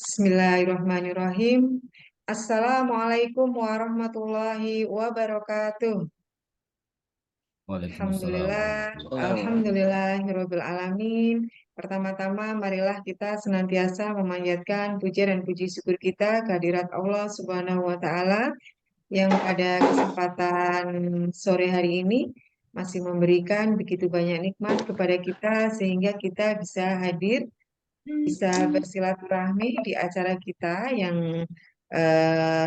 Bismillahirrahmanirrahim. Assalamualaikum warahmatullahi wabarakatuh. Waalaikumsalam Alhamdulillah, warahmatullahi wabarakatuh. alhamdulillahirabbil alamin. Pertama-tama marilah kita senantiasa memanjatkan puji dan puji syukur kita kehadirat Allah Subhanahu wa taala yang pada kesempatan sore hari ini masih memberikan begitu banyak nikmat kepada kita sehingga kita bisa hadir, bisa bersilaturahmi di acara kita yang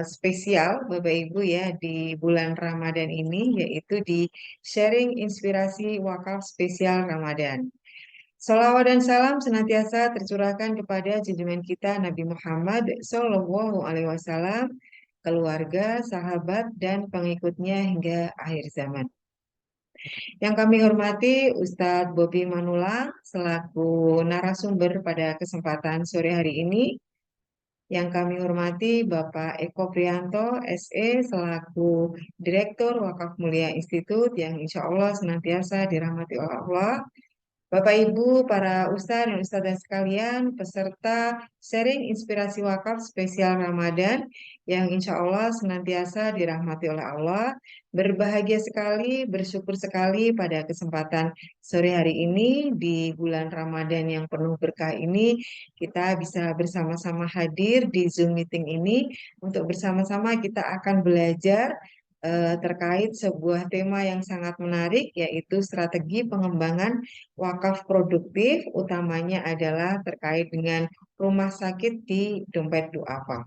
spesial Bapak Ibu ya di bulan Ramadan ini, yaitu di sharing inspirasi wakaf spesial Ramadan. Salawat dan salam senantiasa tercurahkan kepada junjungan kita Nabi Muhammad Shallallahu Alaihi Wasallam, keluarga, sahabat, dan pengikutnya hingga akhir zaman. Yang kami hormati Ustadz Bobi Manulang selaku narasumber pada kesempatan sore hari ini. Yang kami hormati Bapak Eko Priyanto, SE, selaku Direktur Wakaf Mulia Institut yang insya Allah senantiasa dirahmati oleh Allah. Bapak Ibu, para ustadz dan ustadzah sekalian, peserta sharing inspirasi wakaf spesial Ramadan yang insya Allah senantiasa dirahmati oleh Allah. Berbahagia sekali, bersyukur sekali pada kesempatan sore hari ini di bulan Ramadan yang penuh berkah ini, kita bisa bersama-sama hadir di Zoom meeting ini untuk bersama-sama kita akan belajar terkait sebuah tema yang sangat menarik, yaitu strategi pengembangan wakaf produktif, utamanya adalah terkait dengan rumah sakit di Dompet Duafa.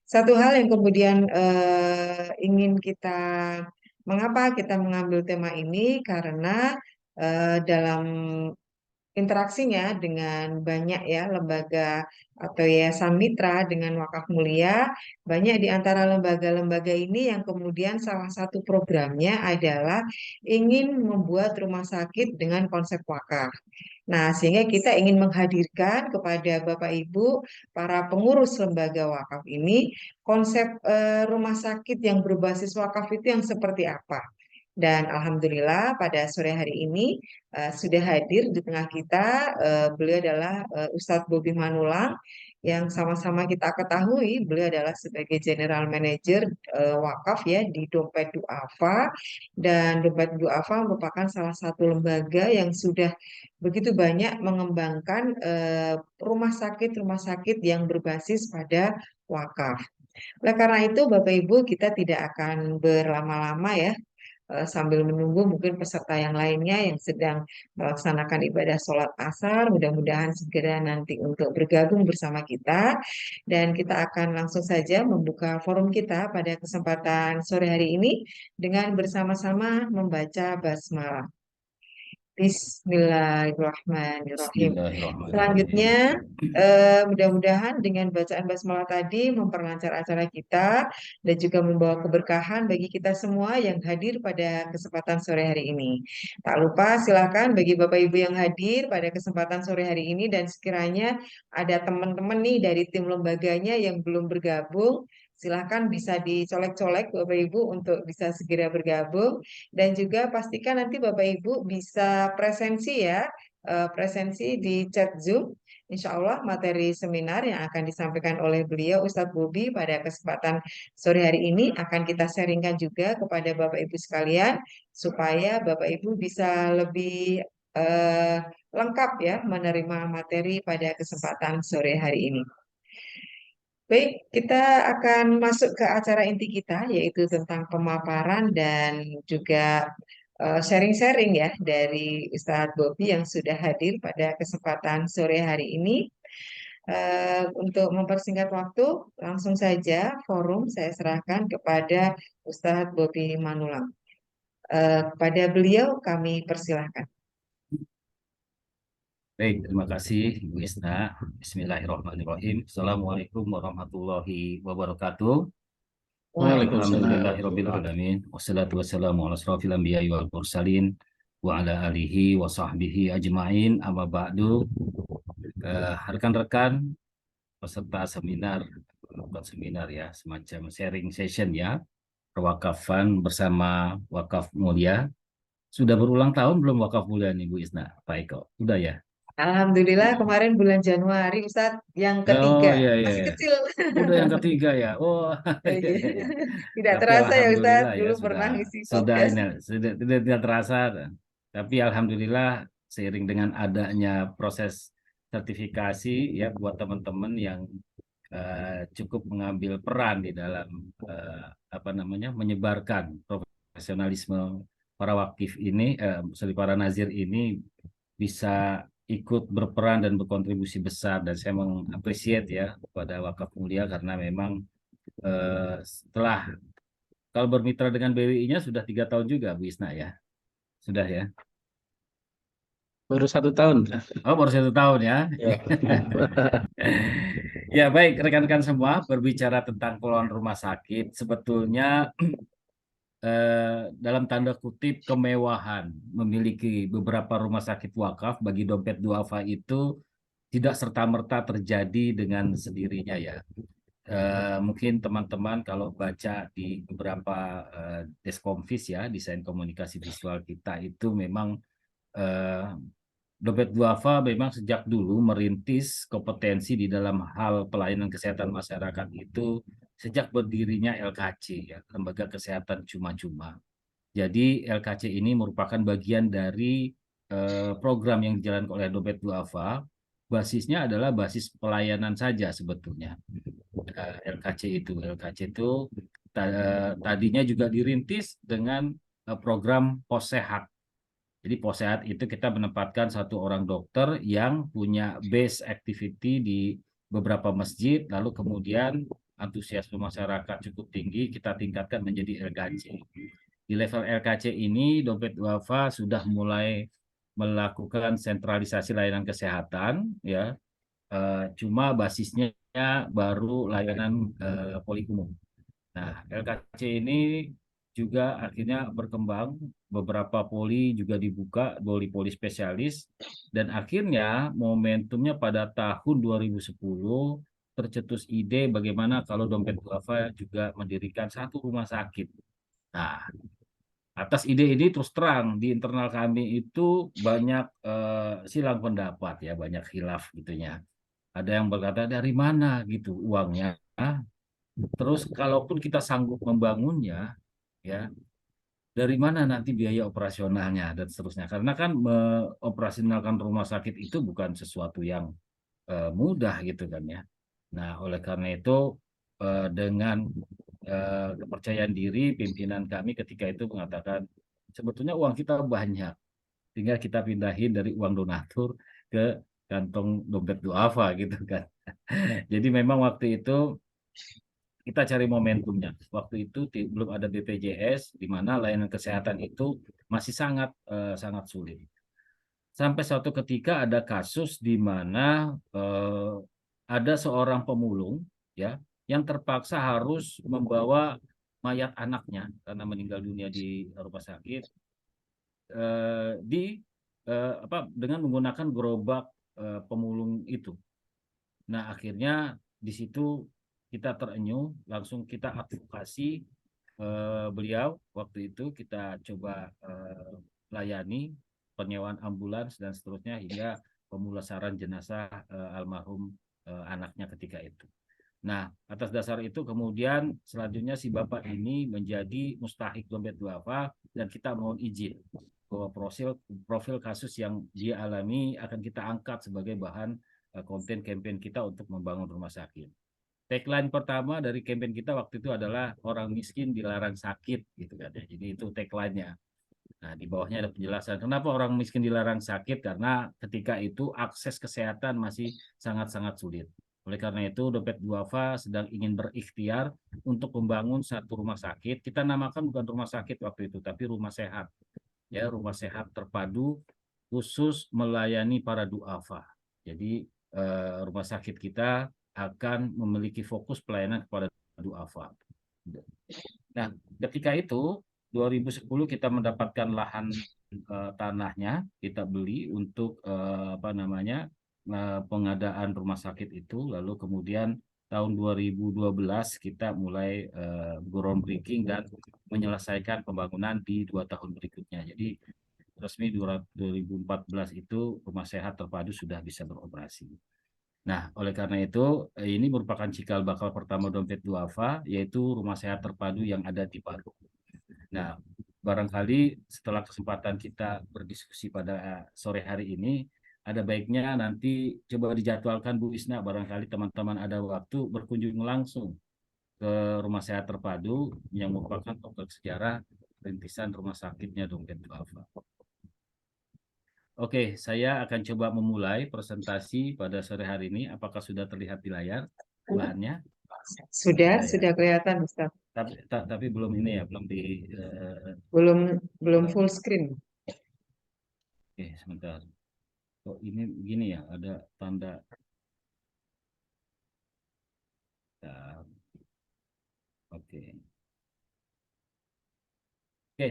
Satu hal yang kemudian ingin kita, mengapa kita mengambil tema ini, karena dalam interaksinya dengan banyak ya lembaga atau yayasan mitra dengan wakaf mulia, banyak di antara lembaga-lembaga ini yang kemudian salah satu programnya adalah ingin membuat rumah sakit dengan konsep wakaf. Nah, sehingga kita ingin menghadirkan kepada Bapak Ibu, para pengurus lembaga wakaf ini, konsep rumah sakit yang berbasis wakaf itu yang seperti apa. Dan Alhamdulillah pada sore hari ini sudah hadir di tengah kita, beliau adalah Ustadz Bobi Manulang, yang sama-sama kita ketahui beliau adalah sebagai General Manager wakaf ya di Dompet Duafa, dan Dompet Duafa merupakan salah satu lembaga yang sudah begitu banyak mengembangkan rumah sakit yang berbasis pada wakaf. Oleh karena itu Bapak Ibu, kita tidak akan berlama-lama ya, sambil menunggu mungkin peserta yang lainnya yang sedang melaksanakan ibadah sholat asar, mudah-mudahan segera nanti untuk bergabung bersama kita, dan kita akan langsung saja membuka forum kita pada kesempatan sore hari ini dengan bersama-sama membaca basmalah. Bismillahirrahmanirrahim. Bismillahirrahmanirrahim. Selanjutnya, mudah-mudahan dengan bacaan basmalah tadi memperlancar acara kita dan juga membawa keberkahan bagi kita semua yang hadir pada kesempatan sore hari ini. Tak lupa silakan bagi Bapak Ibu yang hadir pada kesempatan sore hari ini dan sekiranya ada teman-teman nih dari tim lembaganya yang belum bergabung, silahkan bisa dicolek-colek Bapak Ibu untuk bisa segera bergabung, dan juga pastikan nanti Bapak Ibu bisa presensi ya, presensi di chat Zoom. Insya Allah materi seminar yang akan disampaikan oleh beliau Ustadz Bobi pada kesempatan sore hari ini akan kita sharingkan juga kepada Bapak Ibu sekalian supaya Bapak Ibu bisa lebih eh, lengkap ya menerima materi pada kesempatan sore hari ini. Baik, kita akan masuk ke acara inti kita, yaitu tentang pemaparan dan juga sharing-sharing ya dari Ustadz Bobi yang sudah hadir pada kesempatan sore hari ini. Untuk mempersingkat waktu, langsung saja forum saya serahkan kepada Ustadz Bobi Manulang. Kepada beliau kami persilahkan. Baik, terima kasih Ibu Isna. Bismillahirrahmanirrahim. Assalamualaikum warahmatullahi wabarakatuh. Waalaikumsalam. Alhamdulillahirabbil alamin. Wassalatu wassalamu ala asrofil anbiya'i wal mursalin wa ala alihi wa sahbihi ajmain. Amma ba'du. Rekan-rekan peserta seminar, bukan seminar ya, semacam sharing session ya, perwakafan bersama Wakaf Mulia. Sudah berulang tahun belum Wakaf Mulia nih Bu Isna? Pak Eko, sudah ya? Alhamdulillah kemarin bulan Januari Ustadz yang Oh ketiga iya iya masih iya. kecil. Udah yang ketiga ya. Oh iya Iya. iya iya. Tidak Tapi terasa ya Ustadz, alhamdulillah ya dulu sudah pernah ngisi sudah podcast. ini sudah tidak terasa. Tapi alhamdulillah seiring dengan adanya proses sertifikasi ya buat teman-teman yang cukup mengambil peran di dalam apa namanya menyebarkan profesionalisme para wakif ini, sorry, para nazir ini bisa ikut berperan dan berkontribusi besar, dan saya mengapresiasi ya kepada Wakaf Mulia karena memang setelah kalau bermitra dengan BWI-nya sudah 3 tahun juga Bu Isna ya, sudah ya. Baru 1 tahun. Oh baru 1 tahun ya. Ya. Ya baik rekan-rekan semua, berbicara tentang pengelolaan rumah sakit sebetulnya dalam tanda kutip kemewahan memiliki beberapa rumah sakit wakaf bagi dompet duafa itu tidak serta-merta terjadi dengan sendirinya ya. Mungkin teman-teman kalau baca di beberapa deskomvis ya, desain komunikasi visual kita itu memang eh, Dompet Duafa memang sejak dulu merintis kompetensi di dalam hal pelayanan kesehatan masyarakat itu sejak berdirinya LKC ya, Lembaga Kesehatan Cuma-Cuma. Jadi LKC ini merupakan bagian dari program yang dijalankan oleh Dompet Duafa. Basisnya adalah basis pelayanan saja sebetulnya. LKC itu tadinya juga dirintis dengan program pos sehat. Jadi pos sehat itu kita menempatkan satu orang dokter yang punya base activity di beberapa masjid, lalu kemudian antusiasme masyarakat cukup tinggi, kita tingkatkan menjadi LKC. Di level LKC ini, Dompet Duafa sudah mulai melakukan sentralisasi layanan kesehatan, ya. Cuma basisnya baru layanan poli umum. Nah, LKC ini juga akhirnya berkembang, beberapa poli juga dibuka, poli-poli spesialis, dan akhirnya momentumnya pada tahun 2010 tercetus ide bagaimana kalau Dompet Duafa juga mendirikan satu rumah sakit. Nah, atas ide ini terus terang di internal kami itu banyak silang pendapat ya, banyak khilaf gitunya. Ada yang berkata dari mana gitu uangnya. Terus kalaupun kita sanggup membangunnya, ya dari mana nanti biaya operasionalnya dan seterusnya. Karena kan mengoperasionalkan rumah sakit itu bukan sesuatu yang mudah gitu kan ya. Nah, oleh karena itu dengan kepercayaan diri pimpinan kami ketika itu mengatakan sebetulnya uang kita banyak, tinggal kita pindahin dari uang donatur ke kantong dompet duafa gitu kan. Jadi memang waktu itu kita cari momentumnya. Waktu itu belum ada BPJS, di mana layanan kesehatan itu masih sangat sangat sulit. Sampai suatu ketika ada kasus di mana ada seorang pemulung ya yang terpaksa harus membawa mayat anaknya karena meninggal dunia di rumah sakit di apa dengan menggunakan gerobak pemulung itu. Nah, akhirnya di situ kita terenyuh, langsung kita advokasi beliau. Waktu itu kita coba layani penyewaan ambulans dan seterusnya hingga pemulasaran jenazah almarhum anaknya ketika itu. Nah, atas dasar itu kemudian selanjutnya si bapak ini menjadi mustahik dompet duafa dan kita mohon izin bahwa profil kasus yang dia alami akan kita angkat sebagai bahan konten campaign kita untuk membangun rumah sakit. Tagline pertama dari campaign kita waktu itu adalah orang miskin dilarang sakit gitu kan ya. Jadi itu tagline-nya. Nah, di bawahnya ada penjelasan kenapa orang miskin dilarang sakit, karena ketika itu akses kesehatan masih sangat-sangat sulit. Oleh karena itu, Dompet Duafa sedang ingin berikhtiar untuk membangun satu rumah sakit. Kita namakan bukan rumah sakit waktu itu, tapi rumah sehat. Ya, rumah sehat terpadu khusus melayani para duafa. Jadi, rumah sakit kita akan memiliki fokus pelayanan kepada duafa. Nah, ketika itu 2010 kita mendapatkan lahan tanahnya, kita beli untuk apa namanya pengadaan rumah sakit itu, lalu kemudian tahun 2012 kita mulai groundbreaking dan menyelesaikan pembangunan di 2 tahun berikutnya. Jadi resmi 2014 itu rumah sehat terpadu sudah bisa beroperasi. Nah, oleh karena itu ini merupakan cikal bakal pertama Dompet Duafa, yaitu rumah sehat terpadu yang ada di Palu. Nah, barangkali setelah kesempatan kita berdiskusi pada sore hari ini, ada baiknya nanti coba dijadwalkan Bu Isna, barangkali teman-teman ada waktu berkunjung langsung ke rumah sehat terpadu yang merupakan tonggak sejarah rintisan rumah sakitnya Dompet Duafa. Oke, saya akan coba memulai presentasi pada sore hari ini. Apakah sudah terlihat di layar bahannya? Sudah Ya. kelihatan, Ustaz. Tapi belum ini ya, belum di. Belum full screen. Oke, sebentar. Oh, ini begini ya, ada tanda. Ya, oke. Oke,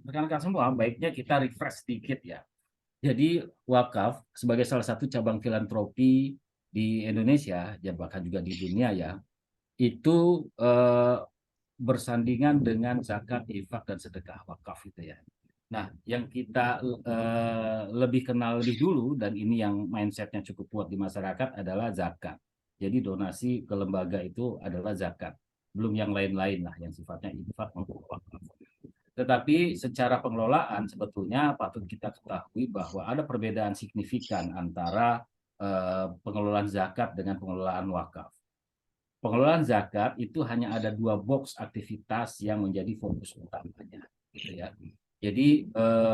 rekan-rekan semua, baiknya kita refresh sedikit ya. Jadi wakaf sebagai salah satu cabang filantropi di Indonesia, ya bahkan juga di dunia ya, itu bersandingan dengan zakat, infak, dan sedekah wakaf itu ya. Nah, yang kita lebih kenal lebih dulu dan ini yang mindsetnya cukup kuat di masyarakat adalah zakat. Jadi donasi ke lembaga itu adalah zakat. Belum yang lain-lain lah yang sifatnya infak maupun wakaf. Tetapi secara pengelolaan sebetulnya patut kita ketahui bahwa ada perbedaan signifikan antara pengelolaan zakat dengan pengelolaan wakaf. Pengelolaan zakat itu hanya ada 2 box aktivitas yang menjadi fokus utamanya, gitu ya. Jadi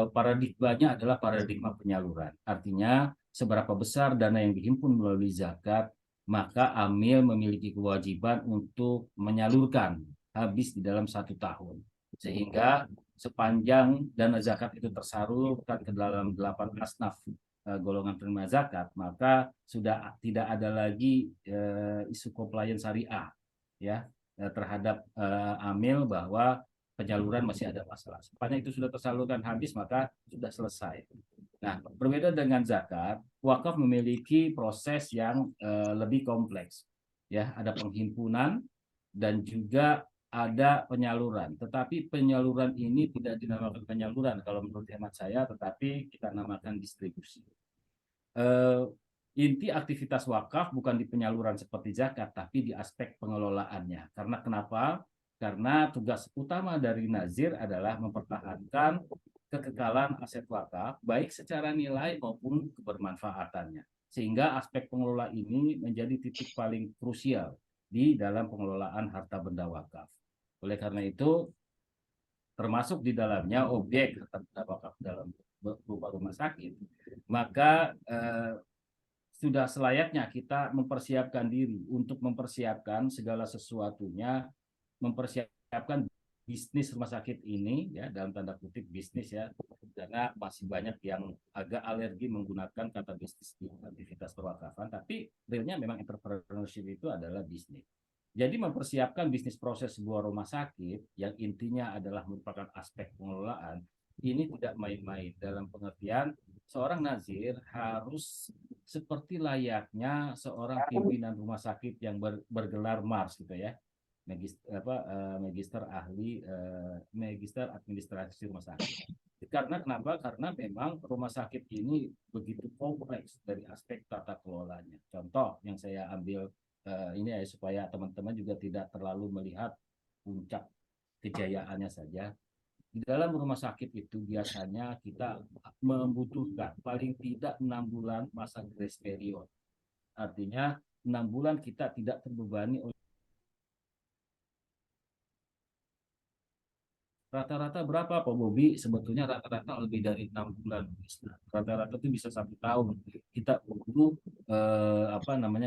paradigmanya adalah paradigma penyaluran. Artinya seberapa besar dana yang dihimpun melalui zakat, maka amil memiliki kewajiban untuk menyalurkan habis di dalam 1 tahun. Sehingga sepanjang dana zakat itu tersalurkan ke dalam 8 asnaf golongan penerima zakat, maka sudah tidak ada lagi isu compliance syariah ya terhadap amil bahwa penyaluran masih ada masalah. Sepanjang itu sudah tersalurkan habis, maka sudah selesai. Nah, berbeda dengan zakat, wakaf memiliki proses yang lebih kompleks. Ya, ada penghimpunan dan juga ada penyaluran. Tetapi penyaluran ini tidak dinamakan penyaluran kalau menurut hemat saya, tetapi kita namakan distribusi. Inti aktivitas wakaf bukan di penyaluran seperti zakat, tapi di aspek pengelolaannya. Karena kenapa? Karena tugas utama dari nazir adalah mempertahankan kekekalan aset wakaf, baik secara nilai maupun kebermanfaatannya. Sehingga aspek pengelola ini menjadi titik paling krusial di dalam pengelolaan harta benda wakaf. Oleh karena itu, termasuk di dalamnya objek harta benda wakaf dalam berupa rumah sakit, maka sudah selayaknya kita mempersiapkan diri untuk mempersiapkan segala sesuatunya, mempersiapkan bisnis rumah sakit ini ya, dalam tanda kutip bisnis ya, karena masih banyak yang agak alergi menggunakan kata bisnis di aktivitas perwakafan, tapi realnya memang entrepreneurship itu adalah bisnis. Jadi mempersiapkan bisnis proses sebuah rumah sakit yang intinya adalah merupakan aspek pengelolaan, ini tidak main-main dalam pengertian seorang nazir harus seperti layaknya seorang pimpinan rumah sakit yang bergelar Mars gitu ya, magister ahli magister administrasi rumah sakit. Karena kenapa? Karena memang rumah sakit ini begitu kompleks dari aspek tata kelolanya. Contoh yang saya ambil ini ya supaya teman-teman juga tidak terlalu melihat puncak kejayaannya saja. Di dalam rumah sakit itu biasanya kita membutuhkan paling tidak 6 bulan masa grace period. Artinya 6 bulan kita tidak terbebani oleh rata-rata berapa Pak Bobi? Sebetulnya rata-rata lebih dari 6 bulan. Rata-rata itu bisa 1 tahun. Kita butuh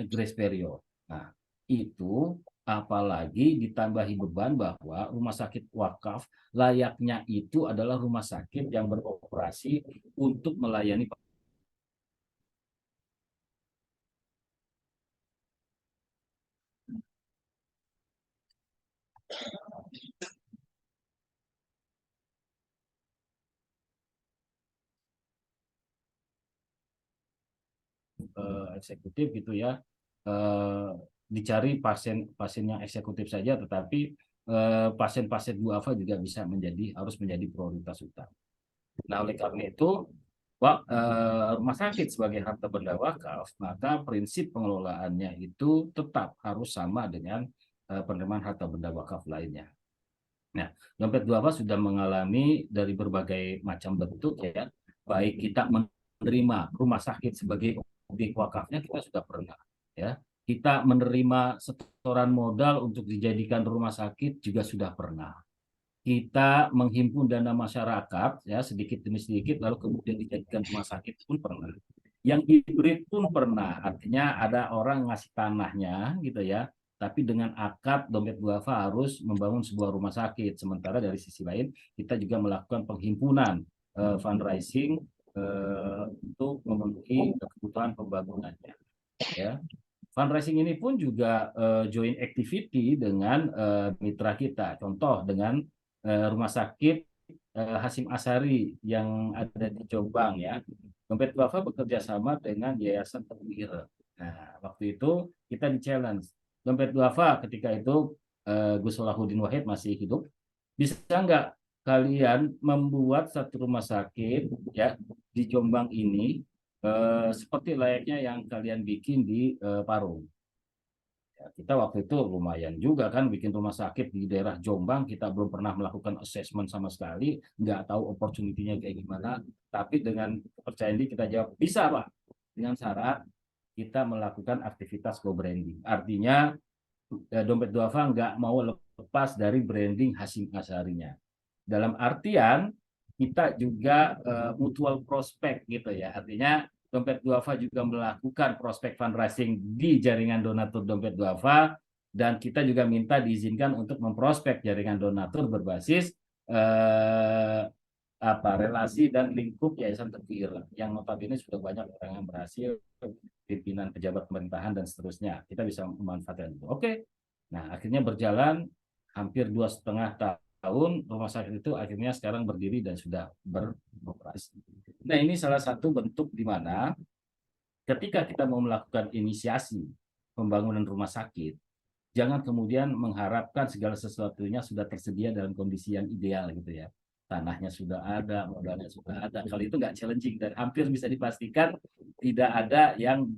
grace period. Nah, itu apalagi ditambahi beban bahwa rumah sakit wakaf layaknya itu adalah rumah sakit yang beroperasi untuk melayani eksekutif gitu ya, dicari pasien yang eksekutif saja, tetapi pasien-pasien duafa juga harus menjadi prioritas utama. Nah, oleh karena itu, rumah sakit sebagai harta benda wakaf, maka prinsip pengelolaannya itu tetap harus sama dengan penerimaan harta benda wakaf lainnya. Nah, dompet duafa sudah mengalami dari berbagai macam bentuk ya, baik kita menerima rumah sakit sebagai objek wakafnya kita sudah pernah ya. Kita menerima setoran modal untuk dijadikan rumah sakit juga sudah pernah. Kita menghimpun dana masyarakat ya sedikit demi sedikit lalu kemudian dijadikan rumah sakit pun pernah. Yang hibrid pun pernah, artinya ada orang ngasih tanahnya gitu ya, tapi dengan akad dompet duafa harus membangun sebuah rumah sakit. Sementara dari sisi lain kita juga melakukan penghimpunan fundraising untuk memenuhi kebutuhan pembangunannya. Ya, fundraising ini pun juga joint activity dengan mitra kita. Contoh dengan rumah sakit Hasyim Asyari yang ada di Jombang ya. Dompet duafa bekerja sama dengan Yayasan Teguh Ireng. Nah, waktu itu kita di challenge. Dompet duafa ketika itu Gus Salahuddin Wahid masih hidup. Bisa nggak kalian membuat satu rumah sakit ya di Jombang ini seperti layaknya yang kalian bikin di Parung. Ya, kita waktu itu lumayan juga kan bikin rumah sakit di daerah Jombang, kita belum pernah melakukan assessment sama sekali, nggak tahu opportunity-nya kayak gimana, tapi dengan kepercayaan diri kita jawab, bisa Pak, dengan syarat kita melakukan aktivitas co-branding. Artinya dompet duafa nggak mau lepas dari branding Hasyim Asyarinya. Dalam artian kita juga mutual prospek gitu ya, artinya dompet duafa juga melakukan prospek fundraising di jaringan donatur dompet duafa dan kita juga minta diizinkan untuk memprospek jaringan donatur berbasis relasi dan lingkup Yayasan Teguh Ireng yang notabene sudah banyak orang yang berhasil, pimpinan pejabat pemerintahan dan seterusnya. Kita bisa memanfaatkan itu. Oke. Nah, akhirnya berjalan hampir 2,5 tahun, rumah sakit itu akhirnya sekarang berdiri dan sudah beroperasi. Nah, ini salah satu bentuk di mana ketika kita mau melakukan inisiasi pembangunan rumah sakit, jangan kemudian mengharapkan segala sesuatunya sudah tersedia dalam kondisi yang ideal gitu ya. Tanahnya sudah ada, modalnya sudah ada. Kalau itu nggak challenging dan hampir bisa dipastikan tidak ada yang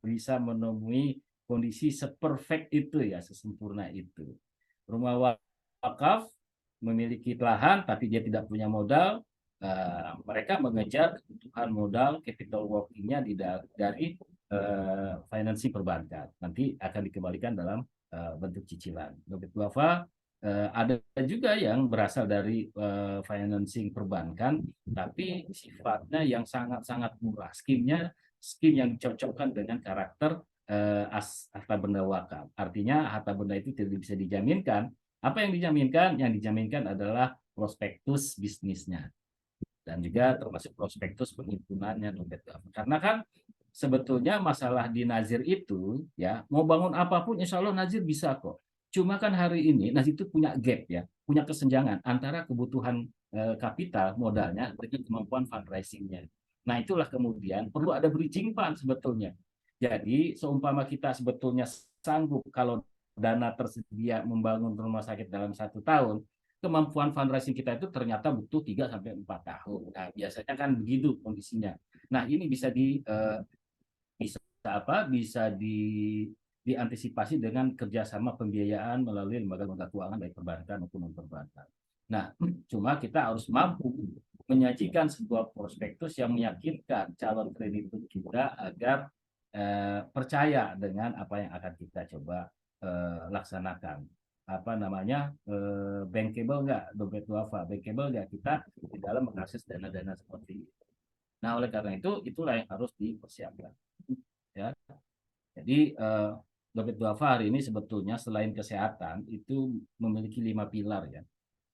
bisa menemui kondisi seperfect itu ya, sesempurna itu. Rumah wakaf memiliki lahan tapi dia tidak punya modal, mereka mengejar kebutuhan modal capital working-nya dari financing perbankan. Nanti akan dikembalikan dalam bentuk cicilan. Dompet duafa ada juga yang berasal dari financing perbankan, tapi sifatnya yang sangat-sangat murah. Skim yang dicocokkan dengan karakter harta benda wakaf. Artinya harta benda itu tidak bisa dijaminkan. Apa yang dijaminkan? Yang dijaminkan adalah prospektus bisnisnya dan juga termasuk prospektus penghimpunannya dompet duafa. Karena kan sebetulnya masalah di Nazir itu ya mau bangun apapun insya Allah Nazir bisa kok. Cuma kan hari ini Nazir itu punya gap ya, punya kesenjangan antara kebutuhan kapital modalnya dengan kemampuan fundraisingnya. Nah itulah kemudian perlu ada bridging fund sebetulnya. Jadi seumpama kita sebetulnya sanggup kalau dana tersedia membangun rumah sakit dalam 1 tahun, kemampuan fundraising kita itu ternyata butuh 3-4 tahun. Nah, biasanya kan begitu kondisinya. Nah, ini bisa diantisipasi dengan kerjasama pembiayaan melalui lembaga-lembaga keuangan baik perbankan maupun non perbankan. Nah, cuma kita harus mampu menyajikan sebuah prospektus yang meyakinkan calon kreditur kita agar percaya dengan apa yang akan kita coba laksanakan. Bankable nggak dompet duafa, bankable nggak kita di dalam mengakses dana-dana seperti itu. Nah, oleh karena itu itulah yang harus dipersiapkan. Ya, jadi dompet duafa hari ini sebetulnya selain kesehatan itu memiliki 5 pilar ya.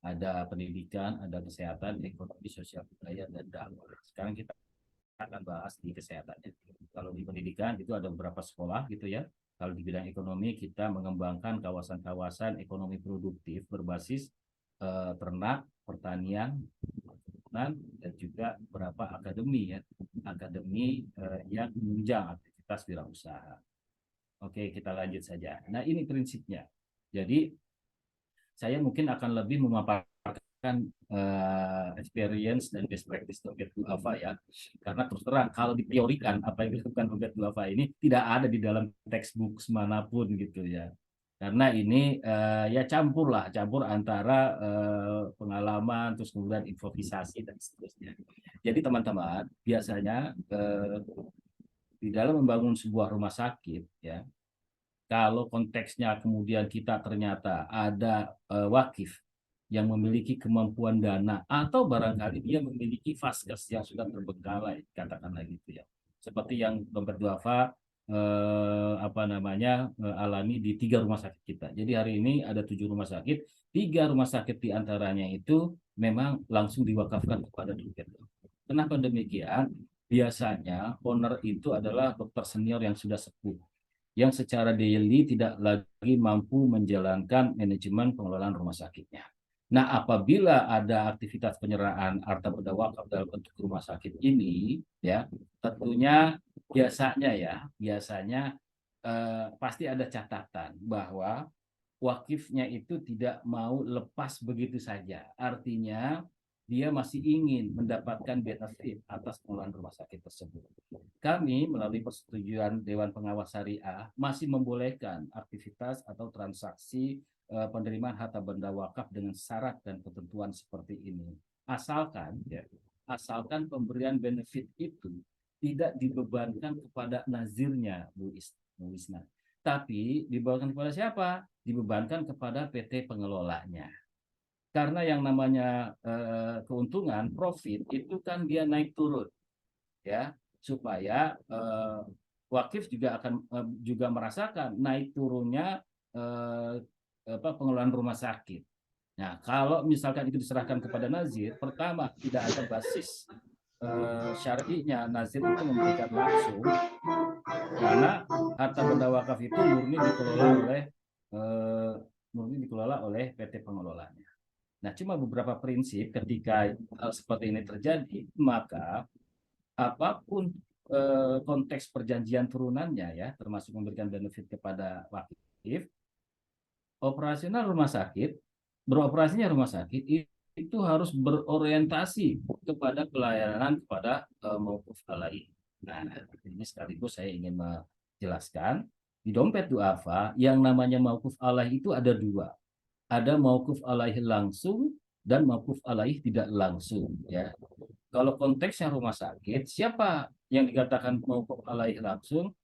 Ada pendidikan, ada kesehatan, ekonomi, sosial budaya, dan dakwah. Sekarang kita akan bahas di kesehatannya. Kalau di pendidikan itu ada beberapa sekolah gitu ya. Kalau di bidang ekonomi kita mengembangkan kawasan-kawasan ekonomi produktif berbasis ternak, pertanian, dan juga beberapa akademi ya, akademi yang menunjang aktivitas wirausaha. Oke, kita lanjut saja. Nah ini prinsipnya. Jadi saya mungkin akan lebih memaparkan experience dan best practice dompet duafa ya. Karena terus terang kalau diteorikan apa yang dilakukan dompet duafa ini tidak ada di dalam textbook manapun gitu ya. Karena ini ya campur antara pengalaman terus kemudian improvisasi dan seterusnya. Jadi teman-teman biasanya di dalam membangun sebuah rumah sakit ya, kalau konteksnya kemudian kita ternyata ada wakif yang memiliki kemampuan dana atau barangkali dia memiliki vaskes yang sudah terbengkalai, katakanlah gitu ya. Seperti yang dompet duafa alami di 3 rumah sakit kita. Jadi hari ini ada 7 rumah sakit, 3 rumah sakit diantaranya itu memang langsung diwakafkan kepada dompet duafa. Kenapa demikian? Biasanya owner itu adalah dokter senior yang sudah sepuh, yang secara daily tidak lagi mampu menjalankan manajemen pengelolaan rumah sakitnya. Nah, apabila ada aktivitas penyerahan harta benda wakaf dalam bentuk rumah sakit ini, ya tentunya biasanya pasti ada catatan bahwa wakifnya itu tidak mau lepas begitu saja. Artinya dia masih ingin mendapatkan benefit atas pengelolaan rumah sakit tersebut. Kami melalui persetujuan Dewan Pengawas Syariah masih membolehkan aktivitas atau transaksi penerimaan harta benda wakaf dengan syarat dan ketentuan seperti ini. Asalkan pemberian benefit itu tidak dibebankan kepada nazirnya, Bu Wisna. Tapi dibebankan kepada siapa? Dibebankan kepada PT pengelolanya. Karena yang namanya keuntungan, profit itu kan dia naik turun, ya, supaya wakif juga akan juga merasakan naik turunnya pengelolaan rumah sakit. Nah, kalau misalkan itu diserahkan kepada nazir, pertama tidak ada basis syar'inya nazir itu memberikan langsung, karena harta benda wakaf itu murni dikelola oleh PT pengelolanya. Nah, cuma beberapa prinsip ketika hal seperti ini terjadi, maka apapun konteks perjanjian turunannya ya, termasuk memberikan benefit kepada wakif, beroperasinya rumah sakit itu harus berorientasi kepada pelayanan kepada mauquf alaih. Nah, ini sekaligus saya ingin menjelaskan di dompet duafa yang namanya mauquf alaih itu ada 2. Ada mauquf alaih langsung dan mauquf alaih tidak langsung ya. Kalau konteksnya rumah sakit, siapa yang dikatakan mauquf alaih langsung?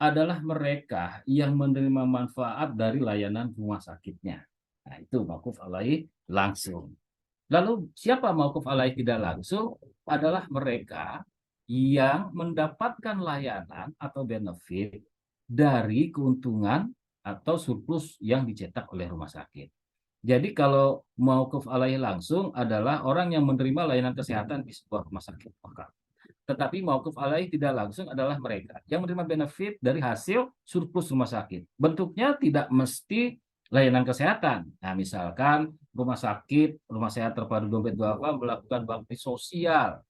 Adalah mereka yang menerima manfaat dari layanan rumah sakitnya. Nah, itu mauquf alaih langsung. Lalu siapa mauquf alaih tidak langsung? Adalah mereka yang mendapatkan layanan atau benefit dari keuntungan atau surplus yang dicetak oleh rumah sakit. Jadi kalau mauquf alaih langsung adalah orang yang menerima layanan kesehatan di sebuah rumah sakit wakaf. Tetapi mauquf alaih tidak langsung adalah mereka yang menerima benefit dari hasil surplus rumah sakit. Bentuknya tidak mesti layanan kesehatan. Nah, misalkan rumah sehat terpadu dompet duafa melakukan bakti sosial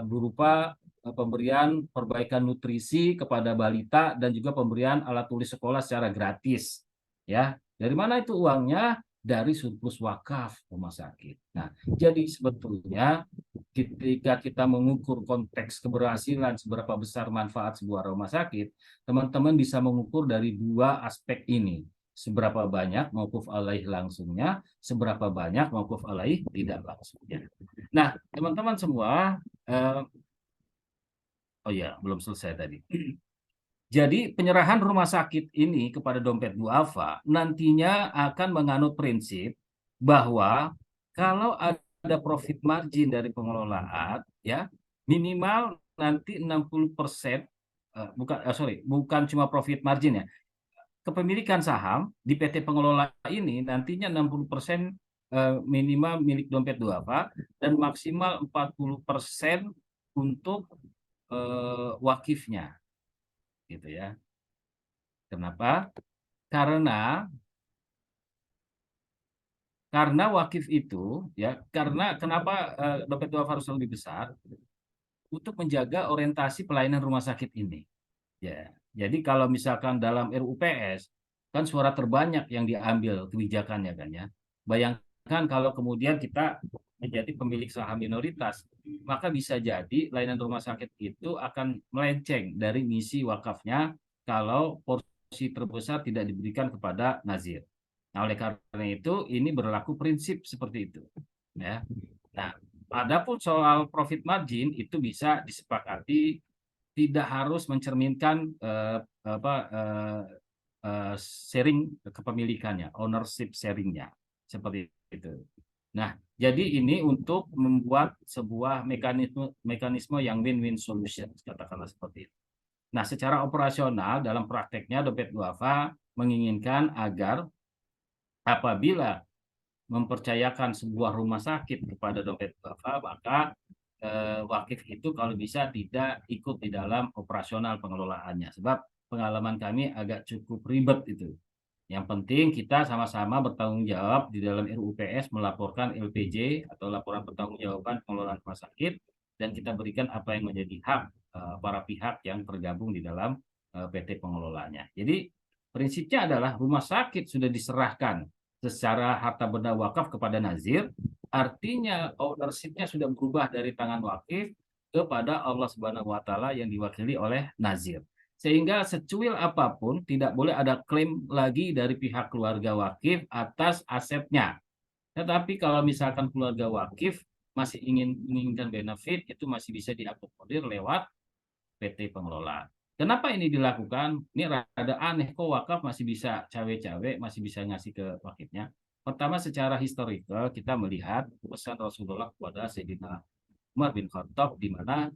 berupa pemberian perbaikan nutrisi kepada balita dan juga pemberian alat tulis sekolah secara gratis. Ya, dari mana itu uangnya? Dari surplus wakaf rumah sakit. Nah, jadi sebetulnya ketika kita mengukur konteks keberhasilan seberapa besar manfaat sebuah rumah sakit, teman-teman bisa mengukur dari 2 aspek ini. Seberapa banyak mauquf alaih langsungnya, seberapa banyak mauquf alaih tidak langsungnya. Nah, teman-teman semua, oh ya, belum selesai tadi. Jadi penyerahan rumah sakit ini kepada dompet duafa nantinya akan menganut prinsip bahwa kalau ada profit margin dari pengelolaan, ya minimal nanti 60%, bukan cuma profit margin ya, kepemilikan saham di PT pengelola ini nantinya 60% minimal milik dompet duafa dan maksimal 40% untuk wakifnya. Gitu ya. Kenapa? Karena wakif itu ya, karena kenapa dompet duafa harus lebih besar? Untuk menjaga orientasi pelayanan rumah sakit ini. Ya. Jadi kalau misalkan dalam RUU PS kan suara terbanyak yang diambil kebijakannya kan ya. Bayangkan Kan kalau kemudian kita menjadi pemilik saham minoritas, maka bisa jadi layanan rumah sakit itu akan melenceng dari misi wakafnya kalau porsi terbesar tidak diberikan kepada nazir. Nah, oleh karena itu ini berlaku prinsip seperti itu. Ya. Nah, adapun soal profit margin itu bisa disepakati tidak harus mencerminkan sharing kepemilikannya, ownership sharingnya, seperti itu. Nah, jadi ini untuk membuat sebuah mekanisme yang win-win solution, katakanlah seperti itu. Nah, secara operasional dalam prakteknya dompet duafa menginginkan agar apabila mempercayakan sebuah rumah sakit kepada dompet duafa, maka wakif itu kalau bisa tidak ikut di dalam operasional pengelolaannya. Sebab pengalaman kami agak cukup ribet itu. Yang penting kita sama-sama bertanggung jawab di dalam RUPS melaporkan LPJ atau laporan pertanggungjawaban pengelolaan rumah sakit, dan kita berikan apa yang menjadi hak para pihak yang tergabung di dalam PT pengelolanya. Jadi prinsipnya adalah rumah sakit sudah diserahkan secara harta benda wakaf kepada nazir, artinya ownership-nya sudah berubah dari tangan wakif kepada Allah Subhanahu wa taala yang diwakili oleh nazir. Sehingga secuil apapun tidak boleh ada klaim lagi dari pihak keluarga wakif atas asetnya. Tetapi kalau misalkan keluarga wakif masih inginkan benefit, itu masih bisa diakomodir lewat PT pengelola. Kenapa ini dilakukan? Ini rada aneh, kok wakaf masih bisa cawe-cawe, masih bisa ngasih ke wakifnya. Pertama, secara historical kita melihat pesan Rasulullah kepada Sayyidina Umar bin Khattab, di mana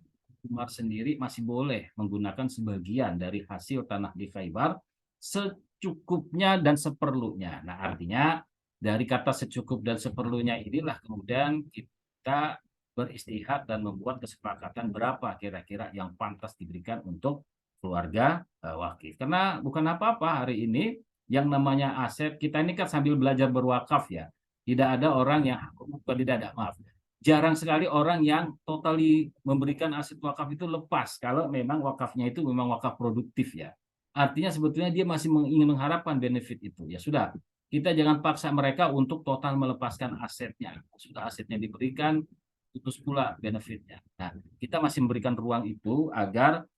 Umar sendiri masih boleh menggunakan sebagian dari hasil tanah di Khaybar secukupnya dan seperlunya. Nah, artinya dari kata secukup dan seperlunya inilah kemudian kita beristihad dan membuat kesepakatan berapa kira-kira yang pantas diberikan untuk keluarga wakif. Karena bukan apa-apa hari ini yang namanya aset kita ini kan sambil belajar berwakaf ya. Tidak ada orang yang bukan tidak ada, maaf. Jarang sekali orang yang totally memberikan aset wakaf itu lepas kalau memang wakafnya itu memang wakaf produktif ya. Artinya sebetulnya dia masih ingin mengharapkan benefit itu. Ya sudah, kita jangan paksa mereka untuk total melepaskan asetnya. Sudah asetnya diberikan, putus pula benefitnya. Nah, kita masih memberikan ruang itu agar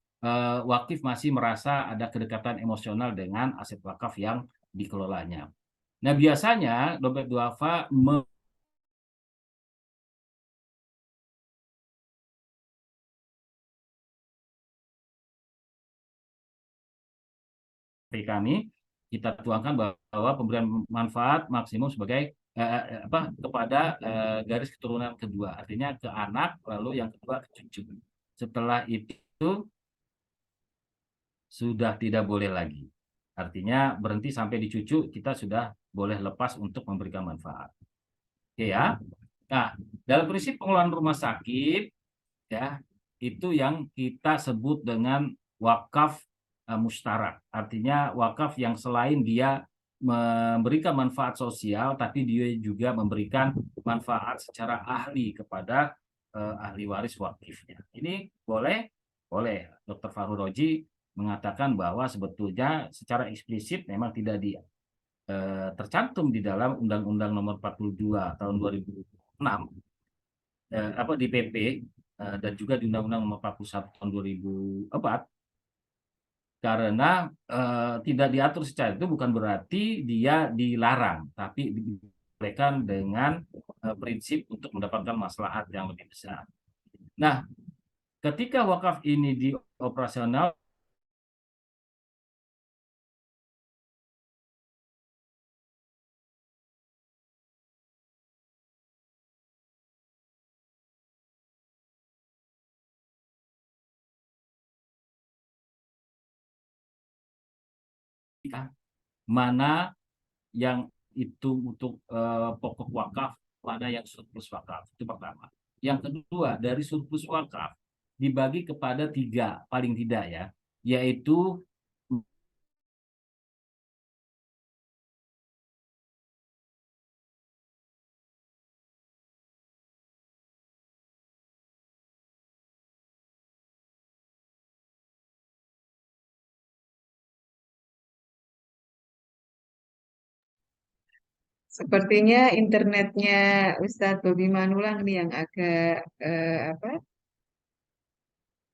wakif masih merasa ada kedekatan emosional dengan aset wakaf yang dikelolanya. Nah, biasanya dompet duafa kami kita tuangkan bahwa pemberian manfaat maksimum sebagai kepada garis keturunan kedua, artinya ke anak, lalu yang kedua ke cucu. Setelah itu sudah tidak boleh lagi. Artinya berhenti sampai di cucu, kita sudah boleh lepas untuk memberikan manfaat. Oke ya. Nah, dalam prinsip pengelolaan rumah sakit ya, itu yang kita sebut dengan wakaf mustarak. Artinya wakaf yang selain dia memberikan manfaat sosial, tapi dia juga memberikan manfaat secara ahli kepada ahli waris wakifnya. Ini boleh? Boleh. Dr. Fahru Roji mengatakan bahwa sebetulnya secara eksplisit memang tidak tercantum di dalam Undang-Undang Nomor 42 tahun 2006 di PP dan juga di Undang-Undang Nomor 41 tahun 2004, karena tidak diatur secara itu bukan berarti dia dilarang, tapi dibolehkan dengan prinsip untuk mendapatkan maslahat yang lebih besar. Nah, ketika wakaf ini dioperasional, mana yang itu untuk pokok wakaf, mana yang surplus wakaf. Itu pertama. Yang kedua, dari surplus wakaf dibagi kepada tiga, paling tidak ya, yaitu Sepertinya internetnya Ustadz Bobi Manulang nih yang agak apa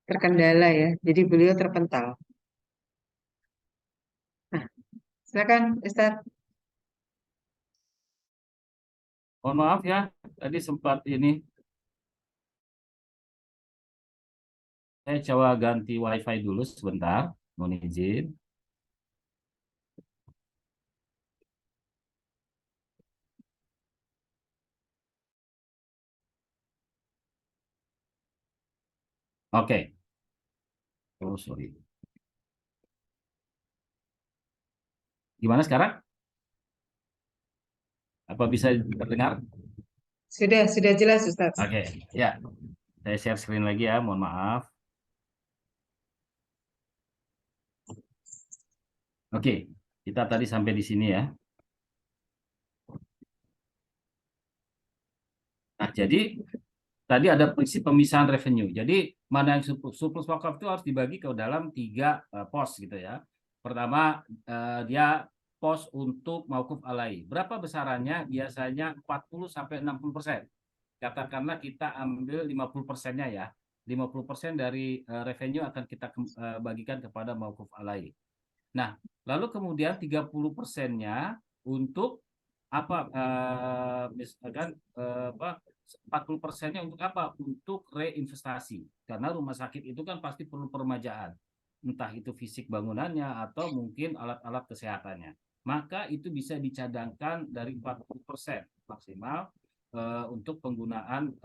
terkendala ya. Jadi beliau terpental. Nah, silakan Ustadz. Mohon maaf ya, tadi sempat ini saya coba ganti WiFi dulu sebentar. Mohon izin. Oke. Oh, sorry. Gimana sekarang? Apa bisa terdengar? Sudah jelas Ustadz. Oke, ya. Saya share screen lagi ya, mohon maaf. Oke, kita tadi sampai di sini ya. Nah, jadi tadi ada prinsip pemisahan revenue. Jadi mana yang surplus wakaf itu harus dibagi ke dalam 3 pos gitu ya. Pertama, dia pos untuk mauquf alai. Berapa besarannya? Biasanya 40 sampai 60%. Katakanlah kita ambil 50%-nya ya. 50% dari revenue akan kita bagikan kepada mauquf alai. Nah, lalu kemudian 30%-nya untuk apa misalkan apa 40%-nya untuk apa? Untuk reinvestasi. Karena rumah sakit itu kan pasti perlu permajaan. Entah itu fisik bangunannya atau mungkin alat-alat kesehatannya. Maka itu bisa dicadangkan dari 40% maksimal untuk penggunaan